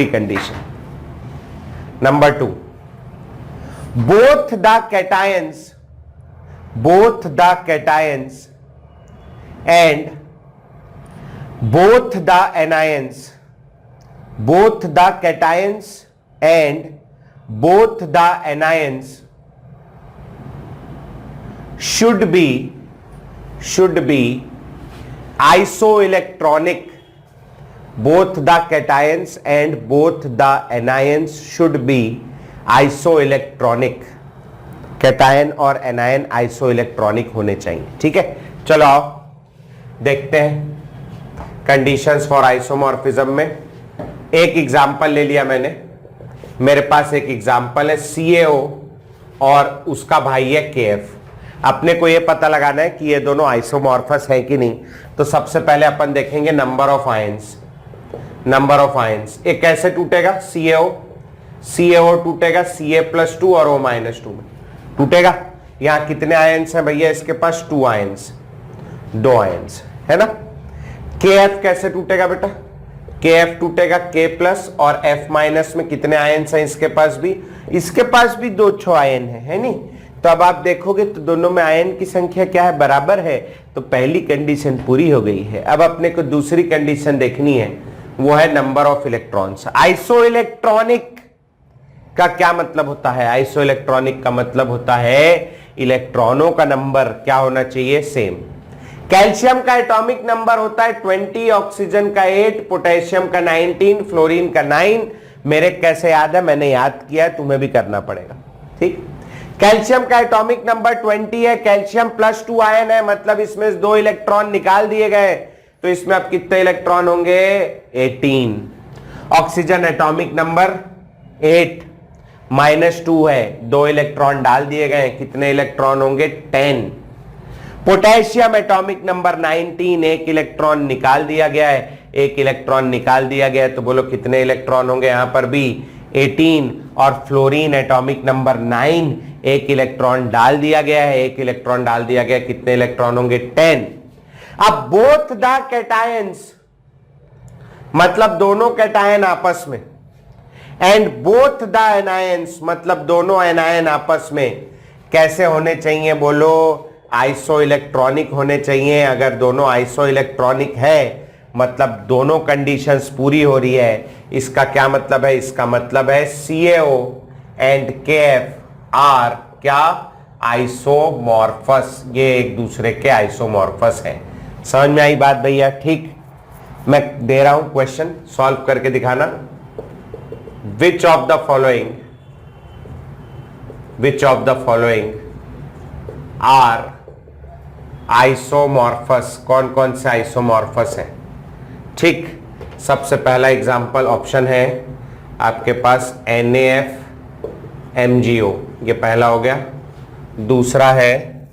A: condition number 2, both the cations and both the anions should be isoelectronic. Both the cations and both the anions should be isoelectronic. Cation और anion isoelectronic होने चाहिए, ठीक है। चलो आओ देखते हैं कंडीशंस फॉर आइसोमॉर्फिज्म में। एक एग्जांपल ले लिया मैंने, मेरे पास एक एग्जांपल है CaO और उसका भाई है KF। अपने को ये पता लगाना है कि ये दोनों आइसोमॉर्फस है कि नहीं। तो सबसे पहले अपन देखेंगे नंबर ऑफ आयंस। ये कैसे टूटेगा? CaO टूटेगा Ca+2 और O- में टूटेगा। यहां कितने आयंस हैं भैया इसके पास? 2 आयंस है ना। KF कैसे टूटेगा बेटा? KF टूटेगा K+ और F- में कितने आयंस हैं इसके पास भी? इसके पास भी 2 आयन है नहीं। तो अब आप देखोगे तो दोनों में आयन की संख्या क्या है? बराबर है। तो पहली कंडीशन पूरी हो गई है। अब अपने को दूसरी कंडीशन देखनी है, वो है नंबर ऑफ इलेक्ट्रॉन्स। आइसोइलेक्ट्रॉनिक का क्या मतलब होता है? आइसोइलेक्ट्रॉनिक का मतलब होता है इलेक्ट्रॉनों का नंबर क्या होना चाहिए? सेम। कैल्शियम का एटॉमिक नंबर होता है 20, ऑक्सीजन का 8, पोटेशियम का 19, फ्लोरीन का 9, मेरे कैसे याद है, मैंने याद किया है, तुम्हें भी करना पड़ेगा। ठीक, कैल्शियम का एटॉमिक नंबर 20 है, कैल्शियम +2 आयन है, मतलब इसमें 2 इलेक्ट्रॉन निकाल दिए गए, तो इसमें अब कितने इलेक्ट्रॉन होंगे? 18। ऑक्सीजन एटॉमिक नंबर 8, -2 है, 2 इलेक्ट्रॉन डाल दिए गए, कितने इलेक्ट्रॉन होंगे? 10। पोटेशियम एटॉमिक नंबर 19, 1 इलेक्ट्रॉन निकाल दिया गया है, 1 इलेक्ट्रॉन निकाल दिया गया है, तो बोलो कितने इलेक्ट्रॉन होंगे? यहां पर भी 18। और फ्लोरीन एटॉमिक नंबर 9, 1 इलेक्ट्रॉन डाल दिया गया है, 1 इलेक्ट्रॉन डाल दिया गया, कितने इलेक्ट्रॉन होंगे? 10। अब बोथ द कैटायंस, मतलब दोनों कैटायन आपस में, एंड बोथ द एनायंस, मतलब दोनों एनायन आपस में कैसे होने चाहिए? बोलो आइसो इलेक्ट्रॉनिक होने चाहिए। अगर दोनों आइसो इलेक्ट्रॉनिक है, मतलब दोनों कंडीशंस पूरी हो रही है। इसका क्या मतलब है? इसका मतलब है CaO एंड KF आर क्या? आइसोमॉर्फस, ये एक दूसरे के आइसोमॉर्फस है। समझ में आई बात भैया? ठीक, मैं दे रहा हूं क्वेश्चन, सॉल्व करके दिखाना। Which of the following are isomorphous, कौन कौन से आइसोमॉर्फस है? ठीक, सबसे पहला एग्जांपल ऑप्शन है आपके पास NaF-MgO, ये पहला हो गया। दूसरा है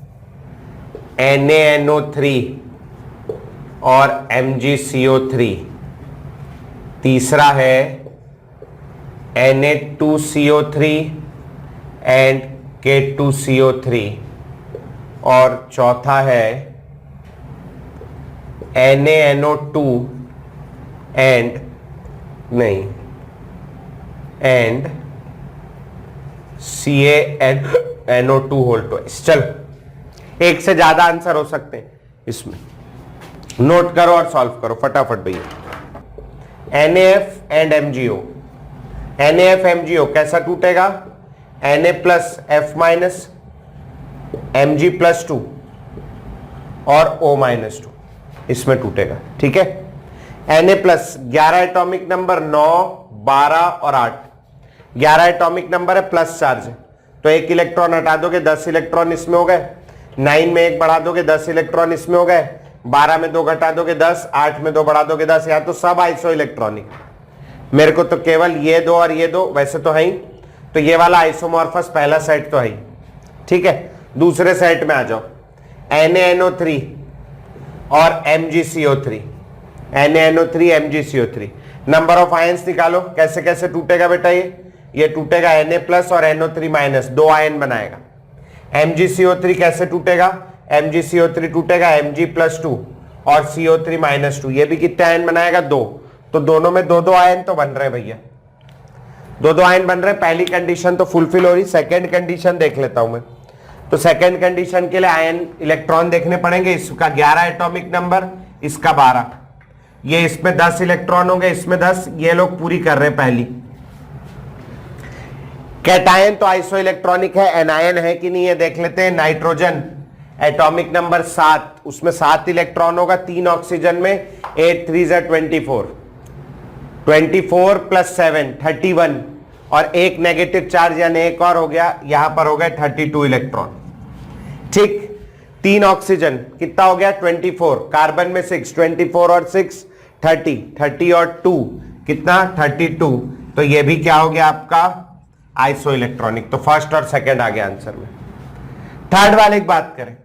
A: NaNO3 और MgCO3। तीसरा है Na2CO3 एंड K2CO3। और चौथा है NaNO2 and CaNO2 whole twice. चलो, एक से ज्यादा आंसर हो सकते हैं इसमें, नोट करो और सॉल्व करो फटाफट भैया। NaF एंड MgO, NaF-MgO कैसा टूटेगा? Na+F- Mg+2 और O-2 इसमें टूटेगा। ठीक है, Na+, 11 एटॉमिक नंबर, 9, 12 और 8, 11 एटॉमिक नंबर है, प्लस चार्ज है, तो 1 इलेक्ट्रॉन हटा दोगे, 10 इलेक्ट्रॉन इसमें हो गए। 9 में 1 बढ़ा दोगे, 10 इलेक्ट्रॉन इसमें हो गए। 12 में 2 घटा दोगे, 10। 8 में 2 बढ़ा दोगे, 10। या तो सब आइसो इलेक्ट्रॉनिक, मेरे को तो केवल ये दो और ये दो, वैसे तो है ही, तो ये वाला आइसोमॉर्फस पहला सेट तो है ही। ठीक है, दूसरे सेट में आ जाओ। NaNO3 और MgCO3, NaNO3 MgCO3, number of ions निकालो। कैसे कैसे टूटेगा बेटा? ये टूटेगा Na+ और NO3-, 2 आयन बनाएगा। MgCO3 कैसे टूटेगा? MgCO3 टूटेगा Mg+2 और CO3-2, ये भी कितने आयन बनाएगा? 2। तो दोनों में 2-2 आयन तो बन रहे हैं भैया, 2-2 आयन बन रहे हैं। पहली कंडीशन तो फुलफिल हो रही, सेकंड कंडीशन देख लेता हूं मैं। तो सेकंड कंडीशन के लिए आयन इलेक्ट्रॉन देखने पड़ेंगे। इसका 11 एटॉमिक नंबर, इसका 12, ये इसमें 10 इलेक्ट्रॉन होंगे, इसमें 10, ये लोग पूरी कर रहे हैं पहली। कैटायन तो आइसो इलेक्ट्रॉनिक है, एनायन है कि नहीं ये देख लेते हैं। नाइट्रोजन एटॉमिक नंबर 7, उसमें 7 इलेक्ट्रॉन होगा, 3 ऑक्सीजन में, 8 3 = 24, 24 + 7 31, और एक नेगेटिव चार्ज यानी एक और हो गया, यहां पर हो गए 32 इलेक्ट्रॉन। ठीक, 3 ऑक्सीजन, कितना हो गया? 24, कार्बन में 6, 24 और 6 30, 30 और 2 कितना? 32। तो ये भी क्या हो गया आपका? Iso electronic. तो फर्स्ट और सेकंड आ गया आंसर में। थर्ड वाले की बात करें,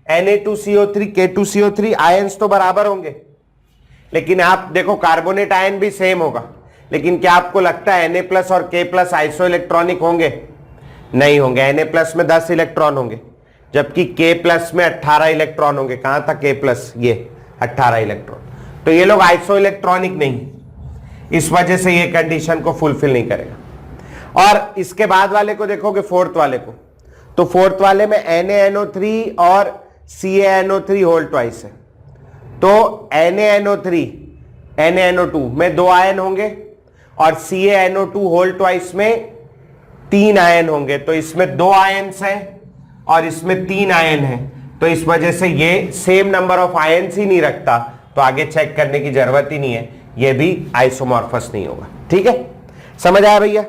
A: Na2CO3 K2CO3 आयंस तो बराबर होंगे, लेकिन आप देखो कार्बोनेट आयन भी सेम होगा, लेकिन क्या आपको लगता है Na+ और K+ आइसो इलेक्ट्रॉनिक होंगे? नहीं होंगे। Na+ में 10 इलेक्ट्रॉन होंगे, जबकि K+ में 18 इलेक्ट्रॉन होंगे। कहां था K+? ये 18 इलेक्ट्रॉन। तो ये लोग आइसो इलेक्ट्रॉनिक नहीं, इस वजह से ये कंडीशन को फुलफिल नहीं करेगा। और इसके बाद वाले को देखोगे, फोर्थ वाले को, तो फोर्थ वाले में NaNO3 और CaNO3 होल ट्वाइस है। तो NaNO3 NaNO2 में 2 आयन होंगे और CaNO2 होल ट्वाइस में 3 आयन होंगे। तो इसमें 2 आयन्स हैं और इसमें 3 आयन हैं, तो इस वजह से ये सेम नंबर ऑफ आयन्स ही नहीं रखता, तो आगे चेक करने की जरूरत ही नहीं है, ये भी आइसोमॉर्फस नहीं होगा। ठीक है, समझ आया भैया?